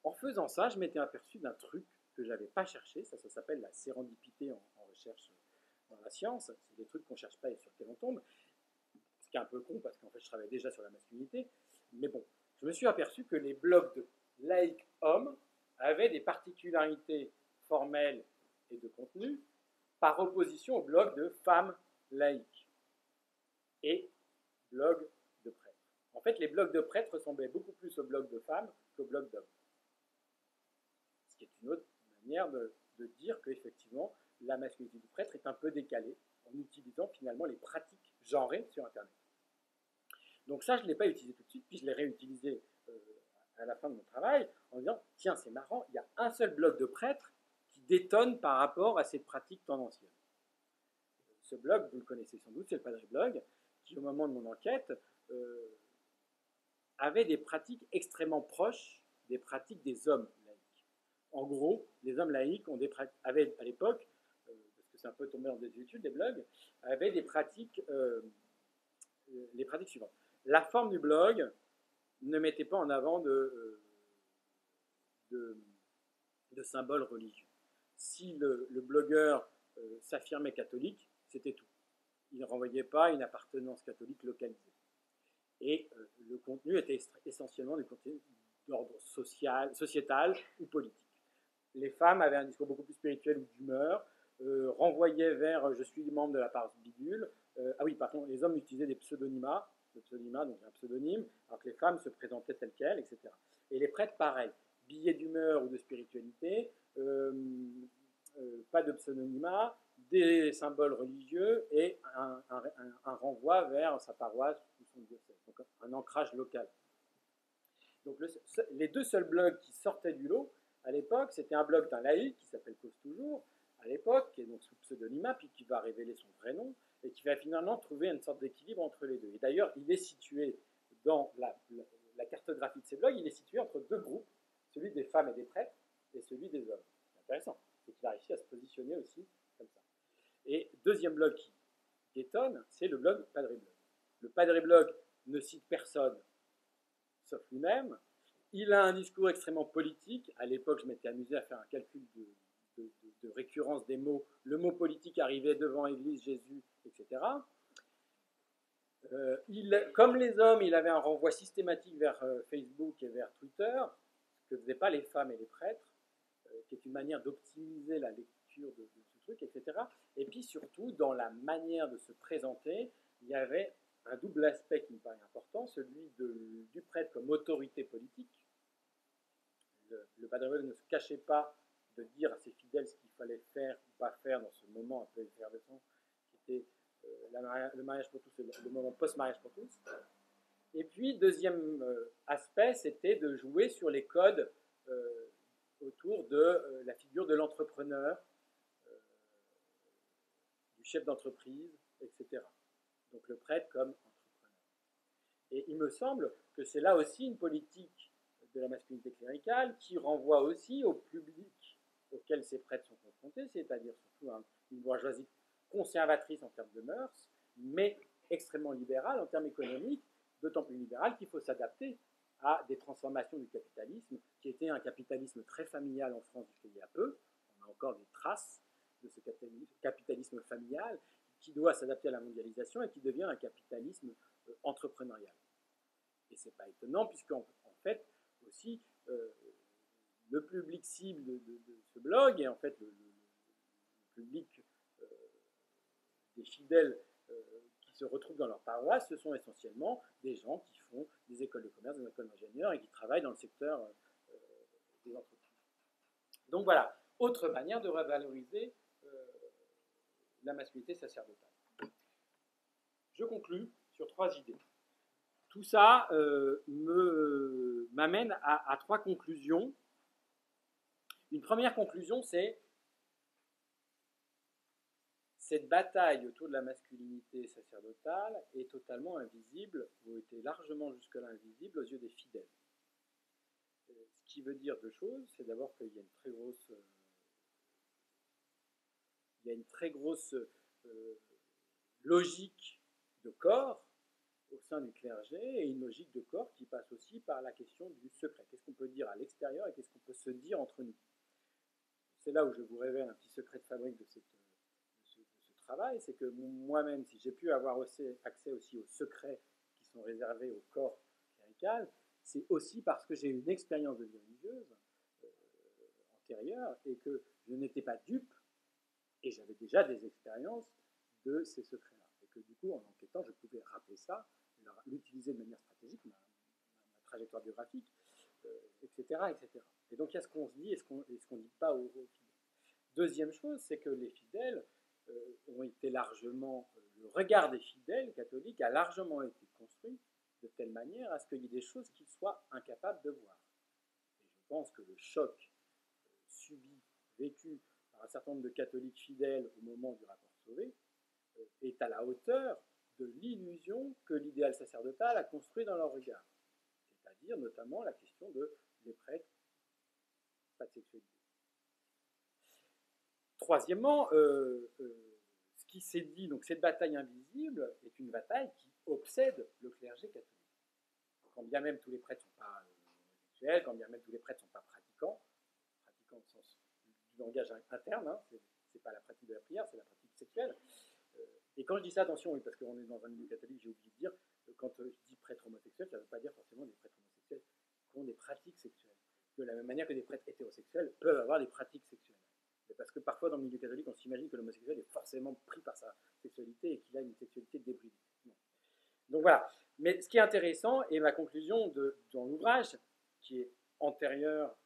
En faisant ça, je m'étais aperçu d'un truc que je n'avais pas cherché, ça s'appelle la sérendipité en recherche dans la science, c'est des trucs qu'on ne cherche pas et sur lesquels on tombe, ce qui est un peu con parce qu'en fait je travaille déjà sur la masculinité, mais bon, je me suis aperçu que les blogs de laïcs hommes avaient des particularités formelles et de contenu par opposition aux blogs de femmes laïques et blogs de prêtres. En fait, les blogs de prêtres ressemblaient beaucoup plus aux blogs de femmes qu'aux blogs d'hommes. Ce qui est une autre manière de dire qu'effectivement, la masculinité du prêtre est un peu décalée en utilisant finalement les pratiques genrées sur Internet. Donc ça, je ne l'ai pas utilisé tout de suite, puis je l'ai réutilisé à la fin de mon travail en disant, tiens, c'est marrant, il y a un seul blog de prêtres qui détonne par rapport à cette pratique tendancielle. Ce blog, vous le connaissez sans doute, c'est le Padre Blog, qui au moment de mon enquête avait des pratiques extrêmement proches des pratiques des hommes laïcs. En gros, les hommes laïcs avaient à l'époque, parce que c'est un peu tombé en désuétude, des blogs, avaient des pratiques, les pratiques suivantes. La forme du blog ne mettait pas en avant de symboles religieux. Si le blogueur s'affirmait catholique, c'était tout. Il ne renvoyait pas une appartenance catholique localisée. Et le contenu était essentiellement du contenu d'ordre sociétal ou politique. Les femmes avaient un discours beaucoup plus spirituel ou d'humeur, renvoyaient vers je suis membre de la part bidule. Ah oui, par contre, les hommes utilisaient des pseudonymes, donc un pseudonyme, alors que les femmes se présentaient telles quelles, etc. Et les prêtres, pareil, billets d'humeur ou de spiritualité, pas de pseudonymat, des symboles religieux et un renvoi vers sa paroisse ou son diocèse, donc un ancrage local. Donc les deux seuls blogs qui sortaient du lot à l'époque, c'était un blog d'un laïc qui s'appelle Cause Toujours, à l'époque, qui est donc sous pseudonymat, puis qui va révéler son vrai nom, et qui va finalement trouver une sorte d'équilibre entre les deux. Et d'ailleurs, il est situé dans la cartographie de ces blogs, il est situé entre deux groupes, celui des femmes et des prêtres, et celui des hommes. C'est intéressant, c'est qu'il a réussi à se positionner aussi comme ça. Et deuxième blog qui étonne, c'est le blog Padre Blog. Le Padre Blog ne cite personne, sauf lui-même. Il a un discours extrêmement politique. À l'époque, je m'étais amusé à faire un calcul de récurrence des mots. Le mot politique arrivait devant Église, Jésus, etc. Comme les hommes, il avait un renvoi systématique vers Facebook et vers Twitter, ce que ne faisaient pas les femmes et les prêtres, qui est une manière d'optimiser la lecture de ce truc, etc. Et puis surtout, dans la manière de se présenter, il y avait un double aspect qui me paraît important, celui du prêtre comme autorité politique. Le Padre Blog ne se cachait pas de dire à ses fidèles ce qu'il fallait faire ou pas faire dans ce moment un peu effervescent qui était le mariage pour tous, le moment post-mariage pour tous. Et puis, deuxième aspect, c'était de jouer sur les codes autour de la figure de l'entrepreneur, du chef d'entreprise, etc. Donc le prêtre comme entrepreneur. Et il me semble que c'est là aussi une politique de la masculinité cléricale qui renvoie aussi au public auquel ces prêtres sont confrontés, c'est-à-dire surtout une bourgeoisie conservatrice en termes de mœurs, mais extrêmement libérale en termes économiques, d'autant plus libérale qu'il faut s'adapter à des transformations du capitalisme, qui était un capitalisme très familial en France jusqu'il y a peu. On a encore des traces de ce capitalisme familial qui doit s'adapter à la mondialisation et qui devient un capitalisme entrepreneurial. Et ce n'est pas étonnant, puisqu'en fait, aussi, le public cible de ce blog, et en fait le public des fidèles qui se retrouvent dans leur paroisse, ce sont essentiellement des gens qui font des écoles de commerce, des écoles d'ingénieurs et qui travaillent dans le secteur des entreprises. Donc voilà, autre manière de revaloriser la masculinité sacerdotale. Je conclus sur 3 idées. Tout ça m'amène à 3 conclusions. Une première conclusion, c'est cette bataille autour de la masculinité sacerdotale est totalement invisible, ou était largement jusque-là invisible aux yeux des fidèles. Ce qui veut dire 2 choses. C'est d'abord qu'il y a une très grosse logique de corps au sein du clergé et une logique de corps qui passe aussi par la question du secret. Qu'est-ce qu'on peut dire à l'extérieur et qu'est-ce qu'on peut se dire entre nous? C'est là où je vous révèle un petit secret de fabrique de ce travail, c'est que moi-même, si j'ai pu avoir aussi accès aussi aux secrets qui sont réservés au corps clérical, c'est aussi parce que j'ai eu une expérience de vie religieuse antérieure et que je n'étais pas dupe et j'avais déjà des expériences de ces secrets-là. Et que du coup, en enquêtant, je pouvais rappeler ça, l'utiliser de manière stratégique, ma trajectoire biographique, etc., etc. Et donc il y a ce qu'on se dit et ce qu'on ne dit pas aux fidèles. Deuxième chose, c'est que les fidèles ont été largement, le regard des fidèles catholiques a largement été construit de telle manière à ce qu'il y ait des choses qu'ils soient incapables de voir. pense que le choc subi, vécu par un certain nombre de catholiques fidèles au moment du rapport Sauvé est à la hauteur de l'illusion que l'idéal sacerdotal a construit dans leur regard. C'est-à-dire notamment la question de les prêtres, pas de sexualité. Troisièmement, ce qui s'est dit, donc cette bataille invisible est une bataille qui obsède le clergé catholique. Quand bien même tous les prêtres ne sont pas homosexuels, quand bien même tous les prêtres ne sont pas pratiquants au sens du langage interne, hein, c'est pas la pratique de la prière, c'est la pratique sexuelle. Et quand je dis ça, attention, oui, parce qu'on est dans un milieu catholique, j'ai oublié de dire, quand je dis prêtre homosexuel, ça ne veut pas dire forcément des prêtres homosexuels qui ont des pratiques sexuelles. De la même manière que des prêtres hétérosexuels peuvent avoir des pratiques sexuelles. Mais parce que parfois, dans le milieu catholique, on s'imagine que l'homosexuel est forcément pris par sa sexualité et qu'il a une sexualité débridée. Non. Donc voilà. Mais ce qui est intéressant, et ma conclusion dans l'ouvrage, qui est antérieure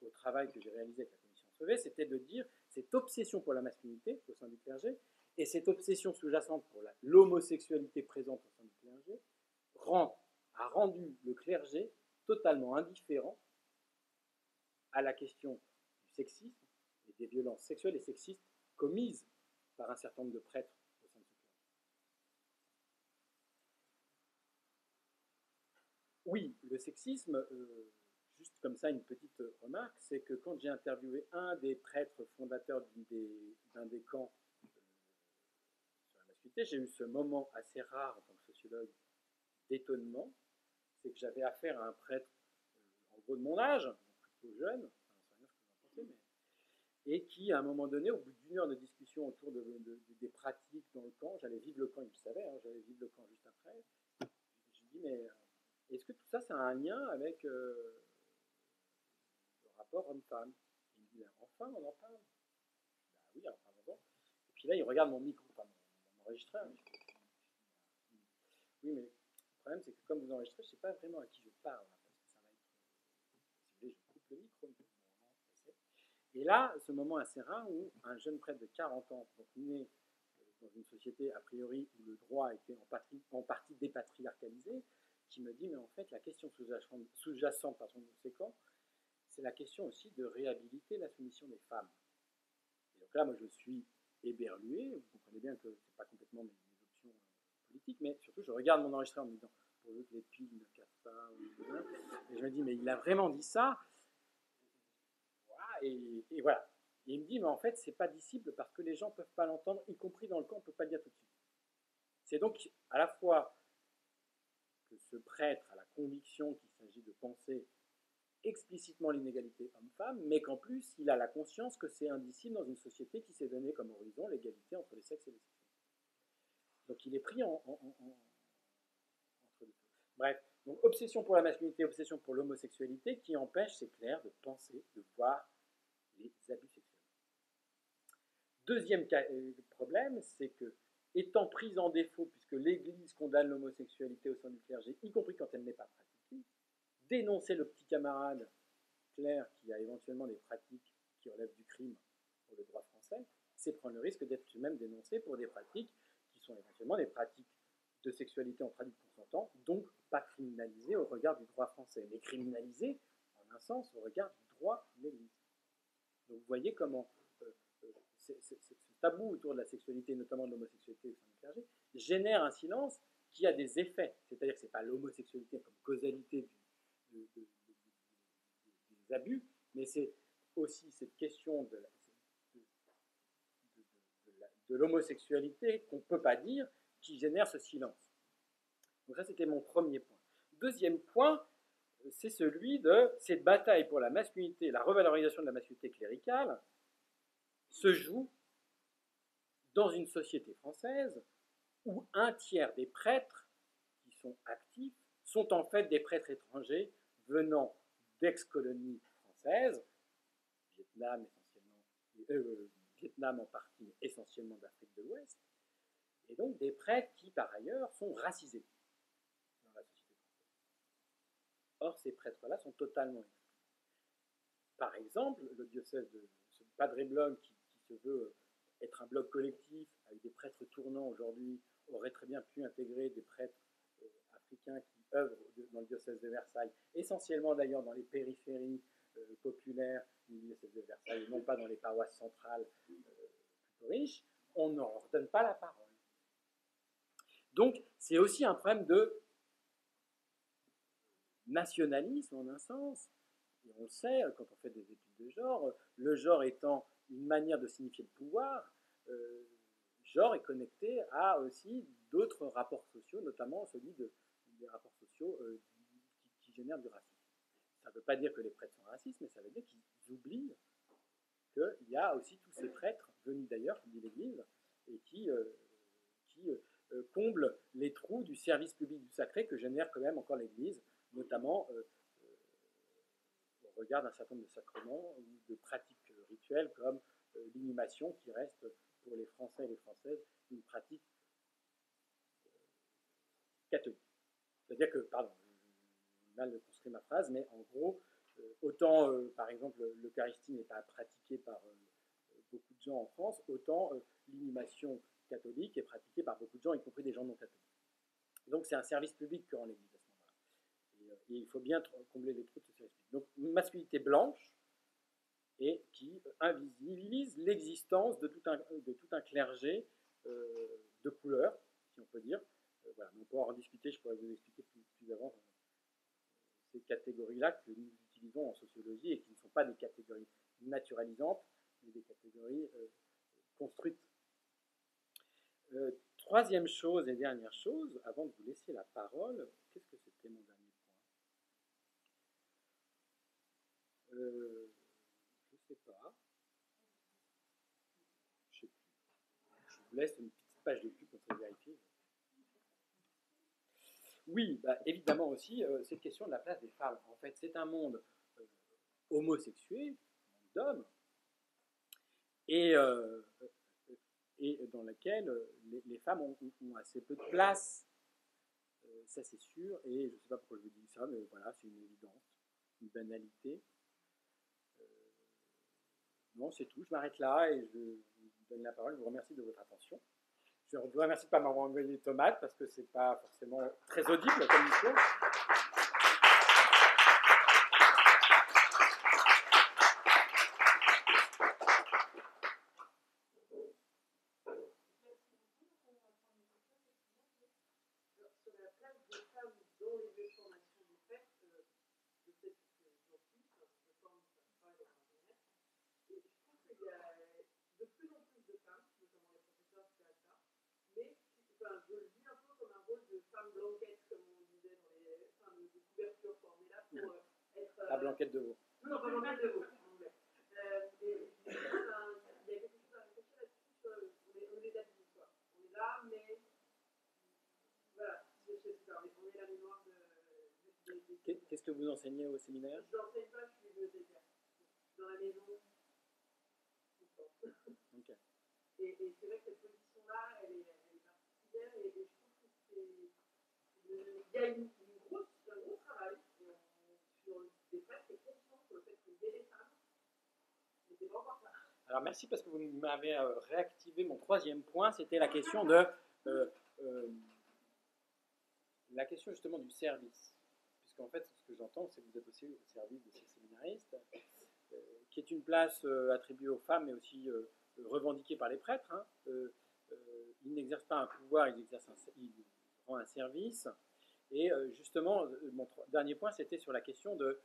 au travail que j'ai réalisé avec la commission Sauvé, c'était de dire cette obsession pour la masculinité au sein du clergé et cette obsession sous-jacente pour l'homosexualité présente au sein du clergé a rendu le clergé totalement indifférent à la question du sexisme et des violences sexuelles et sexistes commises par un certain nombre de prêtres au sein de ce clergé. Oui, le sexisme, juste comme ça une petite remarque, c'est que quand j'ai interviewé un des prêtres fondateurs d'un des camps sur la masculinité, j'ai eu ce moment assez rare en tant que sociologue d'étonnement, c'est que j'avais affaire à un prêtre en gros de mon âge, plutôt jeune, enfin, je ne sais rien ce que vous en pensez, mais, et qui à un moment donné, au bout d'une heure de discussion autour des pratiques dans le camp, j'allais vivre le camp, il le savait, hein, j'allais vivre le camp juste après, je lui dis mais est-ce que tout ça, ça a un lien avec le rapport homme-femme? Il me dit, enfin, on en parle. Ben oui, alors parlons-en. Et puis là, il regarde mon micro, enfin mon enregistreur. Oui, mais le problème, c'est que comme vous enregistrez, je ne sais pas vraiment à qui je parle. Parce que ça va être, si vous voulez, je coupe le micro. Et là, ce moment assez rare où un jeune prêtre de 40 ans, donc né dans une société a priori où le droit était en partie dépatriarcalisé, qui me dit, mais en fait, la question sous-jacente par son conséquent, c'est la question aussi de réhabiliter la soumission des femmes. Et donc là, moi, je suis éberlué. Vous comprenez bien que ce n'est pas complètement mes options politiques, mais surtout, je regarde mon enregistrement en me disant, pourvu que les piles ne cassent pas. Et je me dis, mais il a vraiment dit ça. Voilà, et voilà. Et il me dit, mais en fait, c'est pas dissible parce que les gens ne peuvent pas l'entendre, y compris dans le camp, on ne peut pas le dire tout de suite. C'est donc à la fois que ce prêtre a la conviction qu'il s'agit de penser explicitement l'inégalité homme-femme, mais qu'en plus, il a la conscience que c'est indicible dans une société qui s'est donnée comme horizon l'égalité entre les sexes et les sexes. Donc il est pris entre deux. Bref, donc obsession pour la masculinité, obsession pour l'homosexualité qui empêche, c'est clair, de penser, de voir les abus sexuels. Deuxième problème, c'est que, étant prise en défaut, puisque l'Église condamne l'homosexualité au sein du clergé, y compris quand elle n'est pas pratiquée, dénoncer le petit camarade clerc qui a éventuellement des pratiques qui relèvent du crime pour le droit français, c'est prendre le risque d'être lui-même dénoncé pour des pratiques qui sont éventuellement des pratiques de sexualité entre adultes consentants, donc pas criminalisées au regard du droit français, mais criminalisées, en un sens, au regard du droit de l'Église. Donc vous voyez comment ce tabou autour de la sexualité, notamment de l'homosexualité au sein du clergé, génère un silence qui a des effets. C'est-à-dire que ce n'est pas l'homosexualité comme causalité des abus, mais c'est aussi cette question de l'homosexualité qu'on ne peut pas dire qui génère ce silence. Donc ça, c'était mon premier point. Deuxième point, c'est celui de cette bataille pour la masculinité, la revalorisation de la masculinité cléricale se joue dans une société française où un tiers des prêtres qui sont actifs sont en fait des prêtres étrangers venant d'ex-colonies françaises, Vietnam essentiellement, Vietnam en partie, mais essentiellement d'Afrique de l'Ouest, et donc des prêtres qui par ailleurs sont racisés dans la société française. Or ces prêtres-là sont totalement exclus. Par exemple, le diocèse de ce Padre Blog qui se veut être un bloc collectif avec des prêtres tournants aujourd'hui aurait très bien pu intégrer des prêtres africains qui œuvrent dans le diocèse de Versailles, essentiellement d'ailleurs dans les périphéries populaires du diocèse de Versailles, non pas dans les paroisses centrales plutôt riches, on ne leur donne pas la parole. Donc, c'est aussi un problème de nationalisme, en un sens. Et on le sait, quand on fait des études de genre, le genre étant une manière de signifier le pouvoir, genre est connecté à aussi d'autres rapports sociaux, notamment celui des rapports sociaux qui génèrent du racisme. Ça ne veut pas dire que les prêtres sont racistes, mais ça veut dire qu'ils oublient qu'il y a aussi tous ces prêtres venus d'ailleurs, comme dit l'Église, et qui comblent les trous du service public du sacré que génère quand même encore l'Église, notamment au regard d'un certain nombre de sacrements ou de pratiques rituelles comme l'inhumation qui reste pour les Français et les Françaises une pratique catholique. C'est-à-dire que, pardon, j'ai mal de construire ma phrase, mais en gros, autant, par exemple, l'Eucharistie n'est pas pratiquée par beaucoup de gens en France, autant l'inhumation catholique est pratiquée par beaucoup de gens, y compris des gens non catholiques. Donc c'est un service public que rend l'Église à ce moment-là. Et il faut bien combler les trous de ce service public. Donc une masculinité blanche et qui invisibilise l'existence de tout un clergé de couleur, si on peut dire. Voilà. On pourra en discuter, je pourrais vous expliquer plus avant ces catégories-là que nous utilisons en sociologie et qui ne sont pas des catégories naturalisantes, mais des catégories construites. Troisième chose et dernière chose, avant de vous laisser la parole, qu'est-ce que c'était mon dernier point? Je ne sais pas. Je ne sais plus. Je vous laisse une petite page de pub pour ça vérifier. Oui, bah, évidemment aussi, cette question de la place des femmes. En fait, c'est un monde homosexué, un monde d'hommes, et dans lequel les femmes ont assez peu de place. Ça, c'est sûr, et je ne sais pas pourquoi je vous dis ça, mais voilà, c'est une évidence, une banalité. Non, c'est tout, je m'arrête là et je vous donne la parole. Je vous remercie de votre attention. Je vous remercie de ne pas m'avoir envoyé des tomates parce que ce n'est pas forcément très audible comme discours. La blanquette de veau. Non, pas blanquette de veau. Il y a quelque chose à réfléchir là-dessus. On est habillés, quoi. On est là, mais voilà, on est la mémoire de. Qu'est-ce que vous enseignez au séminaire? Je n'enseigne pas, je suis bibliothécaire. Je suis dans la maison tout le temps. Okay. Et c'est vrai que cette position-là, elle est particulière et je trouve que il y a un gros travail sur des prêtres qui est conscient sur le fait qu'il y ait des femmes, mais c'est pas encore ça. Alors merci parce que vous m'avez réactivé mon troisième point, c'était la question de la question justement du service. Puisqu'en fait, ce que j'entends, c'est que vous êtes aussi au service de ces séminaristes, qui est une place attribuée aux femmes, mais aussi revendiquée par les prêtres. Hein. Ils n'exercent pas un pouvoir, ils rendent un service. Et justement, mon dernier point, c'était sur la question de,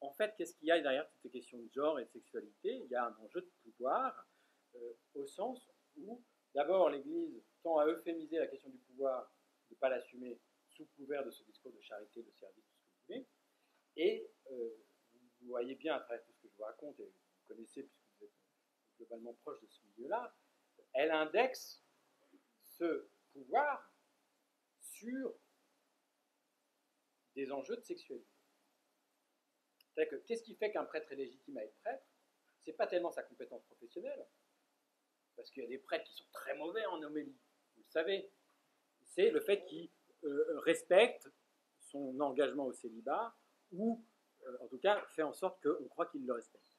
en fait, qu'est-ce qu'il y a derrière toutes ces questions de genre et de sexualité? Il y a un enjeu de pouvoir, au sens où, d'abord, l'Église tend à euphémiser la question du pouvoir, de ne pas l'assumer sous couvert de ce discours de charité, de service, tout ce que vous voulez. Et vous voyez bien à travers tout ce que je vous raconte, et vous connaissez puisque vous êtes globalement proche de ce milieu-là, elle indexe ce pouvoir sur des enjeux de sexualité. C'est-à-dire que qu'est-ce qui fait qu'un prêtre est légitime à être prêtre? C'est pas tellement sa compétence professionnelle, parce qu'il y a des prêtres qui sont très mauvais en homélie, vous le savez. C'est le fait qu'il respecte son engagement au célibat, ou en tout cas fait en sorte qu'on croit qu'il le respecte.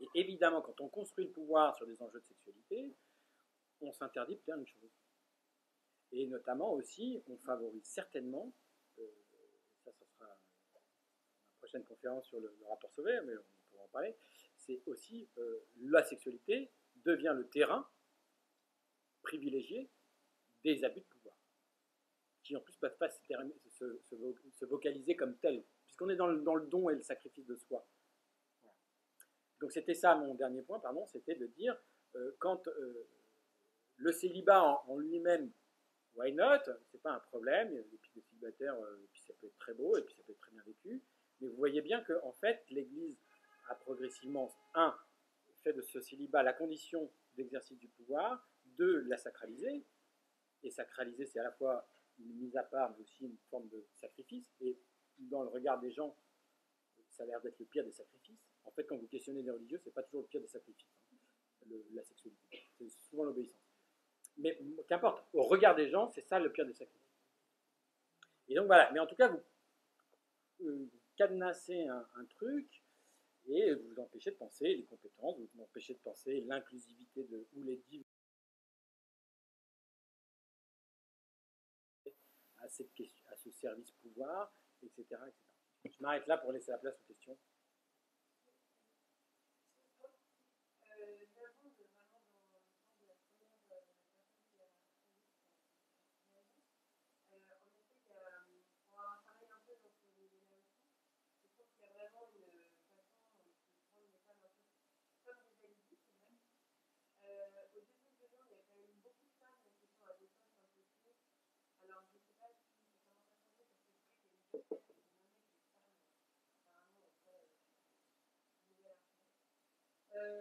Et évidemment, quand on construit le pouvoir sur des enjeux de sexualité, on s'interdit plein de choses. Et notamment aussi, on favorise certainement, ça sera prochaine conférence sur le rapport Sauvé, mais on pourra en parler, c'est aussi la sexualité devient le terrain privilégié des abus de pouvoir, qui en plus ne peuvent pas se vocaliser comme tel, puisqu'on est dans le don et le sacrifice de soi. Voilà. Donc c'était ça mon dernier point, pardon, c'était de dire quand le célibat en lui-même, why not, c'est pas un problème, il y a des pics de célibataires, et puis ça peut être très beau, et puis ça peut être très bien vécu, mais vous voyez bien que en fait l'Église a progressivement, fait de ce célibat la condition d'exercice du pouvoir, la sacraliser, et sacraliser c'est à la fois une mise à part, mais aussi une forme de sacrifice, et dans le regard des gens, ça a l'air d'être le pire des sacrifices. En fait, quand vous questionnez les religieux, c'est pas toujours le pire des sacrifices, la sexualité, c'est souvent l'obéissance. Mais qu'importe, au regard des gens, c'est ça le pire des sacrifices. Et donc voilà, mais en tout cas, vous cadenassez un truc, et vous empêchez de penser les compétences, vous empêchez de penser l'inclusivité ou les diversités à ce service pouvoir, etc., etc. Je m'arrête là pour laisser la place aux questions.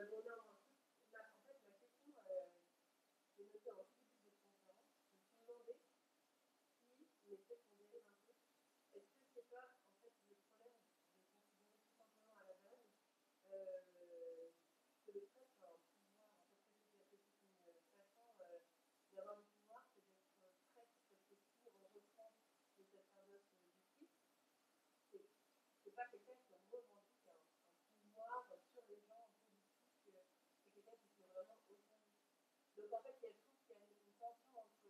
Bon, non, en fait, ma question, j'ai noté en tout début de conférence, je me suis demandé si, mais peut-être qu'on dérive un peu, est-ce que c'est pas en fait le problème de considérer tout simplement à la base que le prêtre a un pouvoir, en fait, c'est une façon d'avoir le pouvoir, c'est d'être prêtre, parce que si on reprend le sacerdoce du Christ, c'est pas quelqu'un qui revendique un pouvoir sur les gens politique, c'est quelqu'un qui fait vraiment au service. Donc en fait, je trouve qu'il y a une tension entre.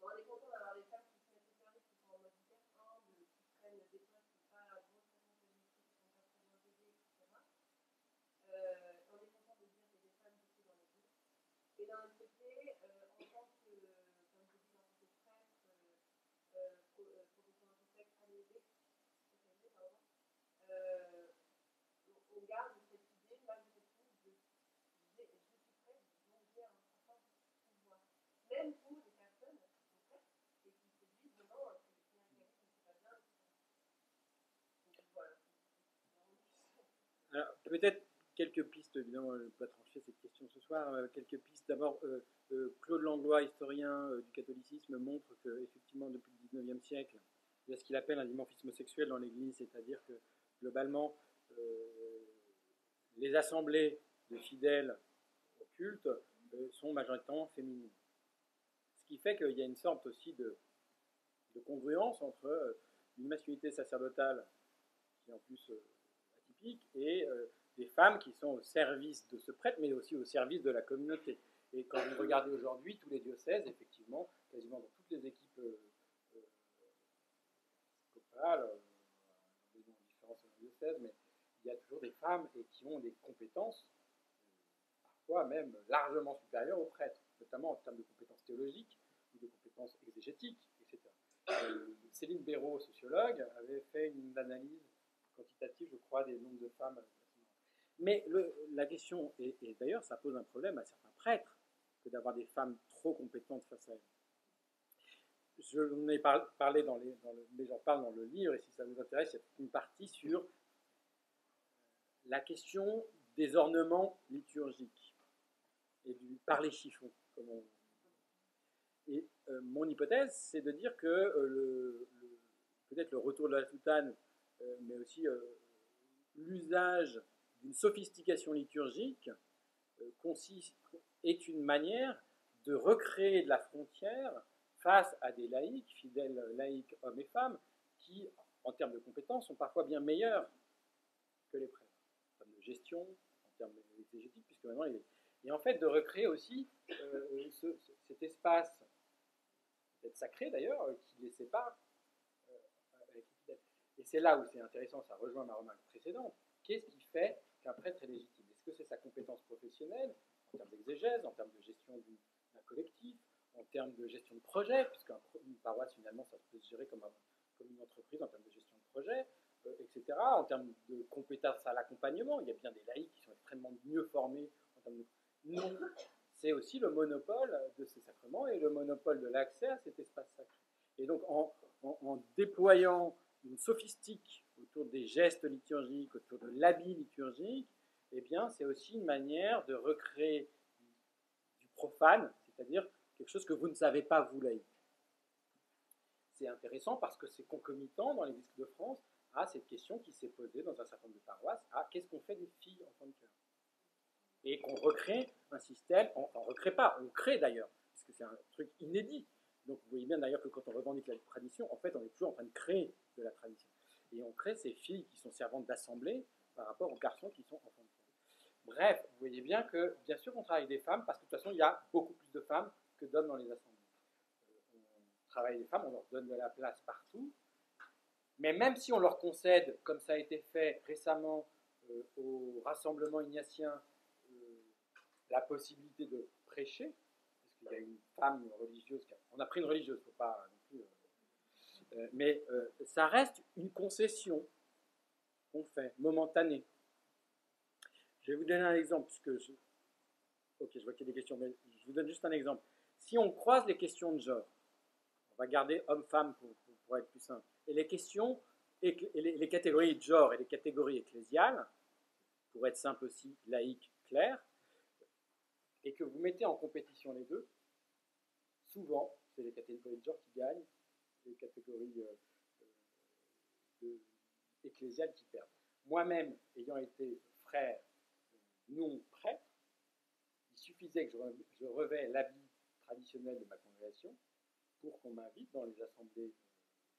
Bon, on est content d'avoir des femmes qui se mettent au service, qui sont en mode hyper humble, qui prennent des postes qui ne sont pas grosse responsabilité, qui ne sont pas très bien payés, etc. On est content de dire qu'il y a des femmes beaucoup dans l'église. Et d'un autre côté, en tant que, comme je dis, en tant que prêtre, profession architecte, ADV, pardon, on garde cette idée, malgré tout, de je suis prête, donc j'ai un certain pouvoir. Même pour les personnes qui sont prêtes et qui se disent non, c'est cléricalisme, c'est pas bien, etc. Donc voilà. Alors, peut-être quelques pistes, évidemment, je ne vais pas trancher cette question ce soir, quelques pistes. D'abord, Claude Langlois, historien du catholicisme, montre qu'effectivement, depuis le XIXe siècle, il y a ce qu'il appelle un dimorphisme sexuel dans l'Église, c'est-à-dire que, globalement, les assemblées de fidèles au culte sont majoritairement féminines. Ce qui fait qu'il y a une sorte aussi de congruence entre une masculinité sacerdotale qui est en plus atypique et des femmes qui sont au service de ce prêtre, mais aussi au service de la communauté. Et quand vous regardez aujourd'hui, tous les diocèses, effectivement, quasiment dans toutes les équipes épiscopales, des différences dans les diocèses, mais il y a toujours des femmes et qui ont des compétences, parfois même largement supérieures aux prêtres, notamment en termes de compétences théologiques ou de compétences exégétiques, etc. Céline Béraud, sociologue, avait fait une analyse quantitative, je crois, des nombres de femmes. Mais la question, et d'ailleurs ça pose un problème à certains prêtres, que d'avoir des femmes trop compétentes face à elles. Je n'en ai parlé mais j'en parle dans le livre, et si ça vous intéresse, il y a une partie sur la question des ornements liturgiques et par les chiffons, comme on. Et mon hypothèse, c'est de dire que peut-être le retour de la soutane, mais aussi l'usage d'une sophistication liturgique est une manière de recréer de la frontière face à des laïcs, fidèles laïcs, hommes et femmes, qui, en termes de compétences, sont parfois bien meilleurs que les prêtres, en termes de gestion, en termes exégétiques, puisque maintenant et en fait de recréer aussi cet espace, peut-être sacré d'ailleurs, qui les sépare avec les fidèles. Et c'est là où c'est intéressant, ça rejoint ma remarque précédente. Qu'est-ce qui fait qu'un prêtre est légitime? Est-ce que c'est sa compétence professionnelle, en termes d'exégèse, en termes de gestion d'un collectif, en termes de gestion de projet, puisqu'une paroisse, finalement, ça peut se gérer comme une entreprise en termes de gestion de projet, etc., en termes de compétences à l'accompagnement? Il y a bien des laïcs qui sont extrêmement mieux formés en termes de... Non, c'est aussi le monopole de ces sacrements et le monopole de l'accès à cet espace sacré. Et donc, en déployant une sophistique autour des gestes liturgiques, autour de l'habit liturgique, eh bien, c'est aussi une manière de recréer du profane, c'est-à-dire quelque chose que vous ne savez pas, vous, laïcs. C'est intéressant parce que c'est concomitant dans l'Église de France à cette question qui s'est posée dans un certain nombre de paroisses, à qu'est-ce qu'on fait des filles enfants de cœur? Et qu'on recrée un système, enfin on ne recrée pas, on crée d'ailleurs, parce que c'est un truc inédit. Donc vous voyez bien d'ailleurs que quand on revendique la tradition, en fait on est toujours en train de créer de la tradition. Et on crée ces filles qui sont servantes d'assemblée par rapport aux garçons qui sont enfants de cœur. Bref, vous voyez bien que, bien sûr on travaille des femmes, parce que de toute façon il y a beaucoup plus de femmes que d'hommes dans les assemblées. On travaille les femmes, on leur donne de la place partout, mais même si on leur concède, comme ça a été fait récemment au rassemblement ignatien, la possibilité de prêcher, parce qu'il y a une femme religieuse, on a pris une religieuse, il ne faut pas non plus, mais ça reste une concession qu'on fait, momentanée. Je vais vous donner un exemple, ok, je vois qu'il y a des questions, mais je vous donne juste un exemple. Si on croise les questions de genre, on va garder homme-femme pour être plus simple, et les questions, et les catégories de genre et les catégories ecclésiales, pour être simple aussi, laïque, clair, et que vous mettez en compétition les deux, souvent, c'est les catégories de genre qui gagnent, les catégories ecclésiales qui perdent. Moi-même, ayant été frère non prêtre, il suffisait que je revêt l'habit traditionnel de ma congrégation pour qu'on m'invite dans les assemblées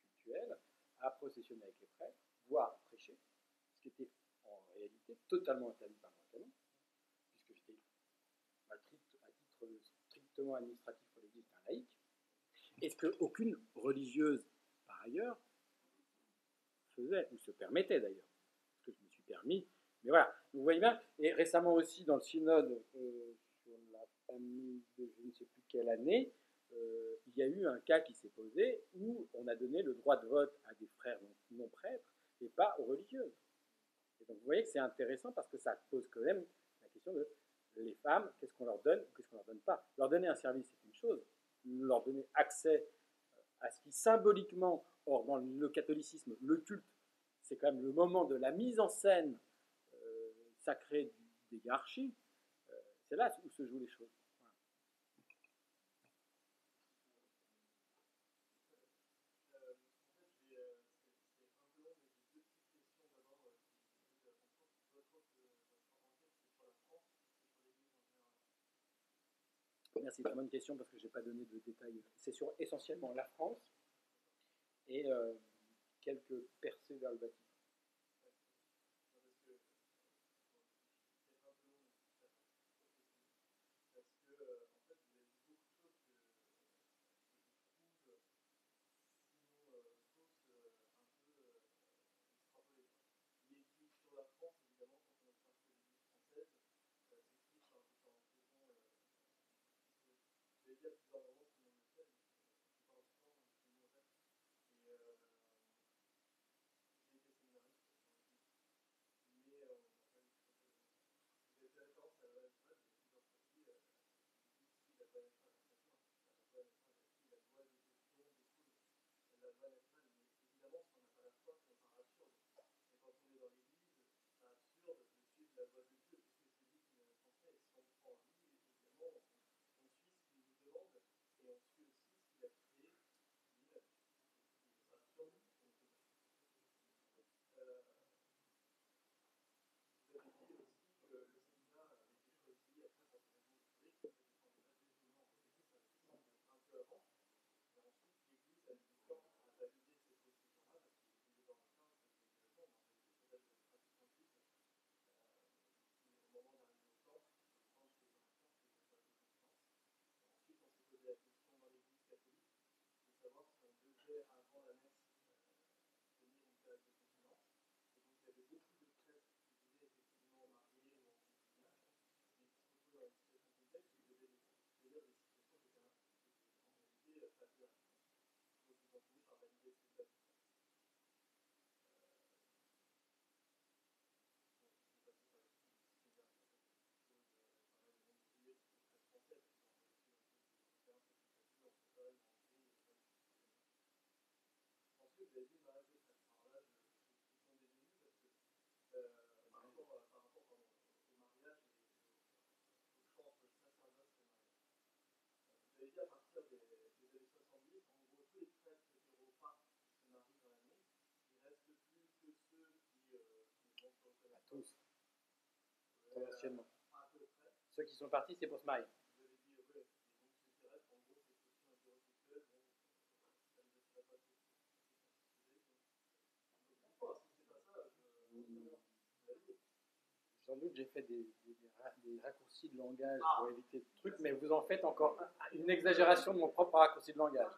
cultuelles à processionner avec les prêtres, voire prêcher, ce qui était en réalité totalement interdit par le canon, puisque j'étais à titre strictement administratif pour l'Église un laïc, et ce qu'aucune religieuse, par ailleurs, faisait, ou se permettait d'ailleurs, ce que je me suis permis. Mais voilà, vous voyez bien, et récemment aussi dans le synode sur la famille de je ne sais plus quelle année, il y a eu un cas qui s'est posé où on a donné le droit de vote à des frères non prêtres et pas aux religieuses. Et donc vous voyez que c'est intéressant parce que ça pose quand même la question de les femmes, qu'est-ce qu'on leur donne ou qu'est-ce qu'on leur donne pas. Leur donner un service, c'est une chose. Leur donner accès à ce qui symboliquement, or dans le catholicisme, le culte, c'est quand même le moment de la mise en scène sacrée des hiérarchies, c'est là où se jouent les choses. Merci, très bonne question parce que je n'ai pas donné de détails. C'est sur essentiellement la France et quelques percées vers le Vatican. À tous, conventionnellement. Ceux qui sont partis, c'est pour se marier. Sans doute, j'ai fait des raccourcis de langage pour éviter le truc, mais vous en faites encore une exagération de mon propre raccourci de langage.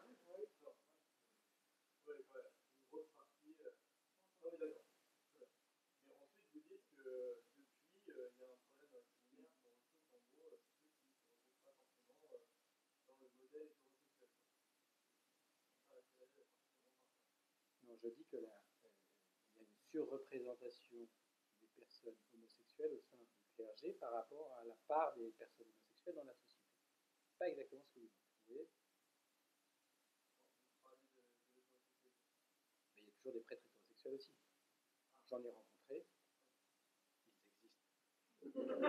Non, je dis que il y a une surreprésentation des personnes homosexuelles au sein du clergé par rapport à la part des personnes homosexuelles dans la société. C'est pas exactement ce que vous dites. Vous voyez, mais il y a toujours des prêtres hétérosexuels aussi. J'en ai rencontré, ils existent.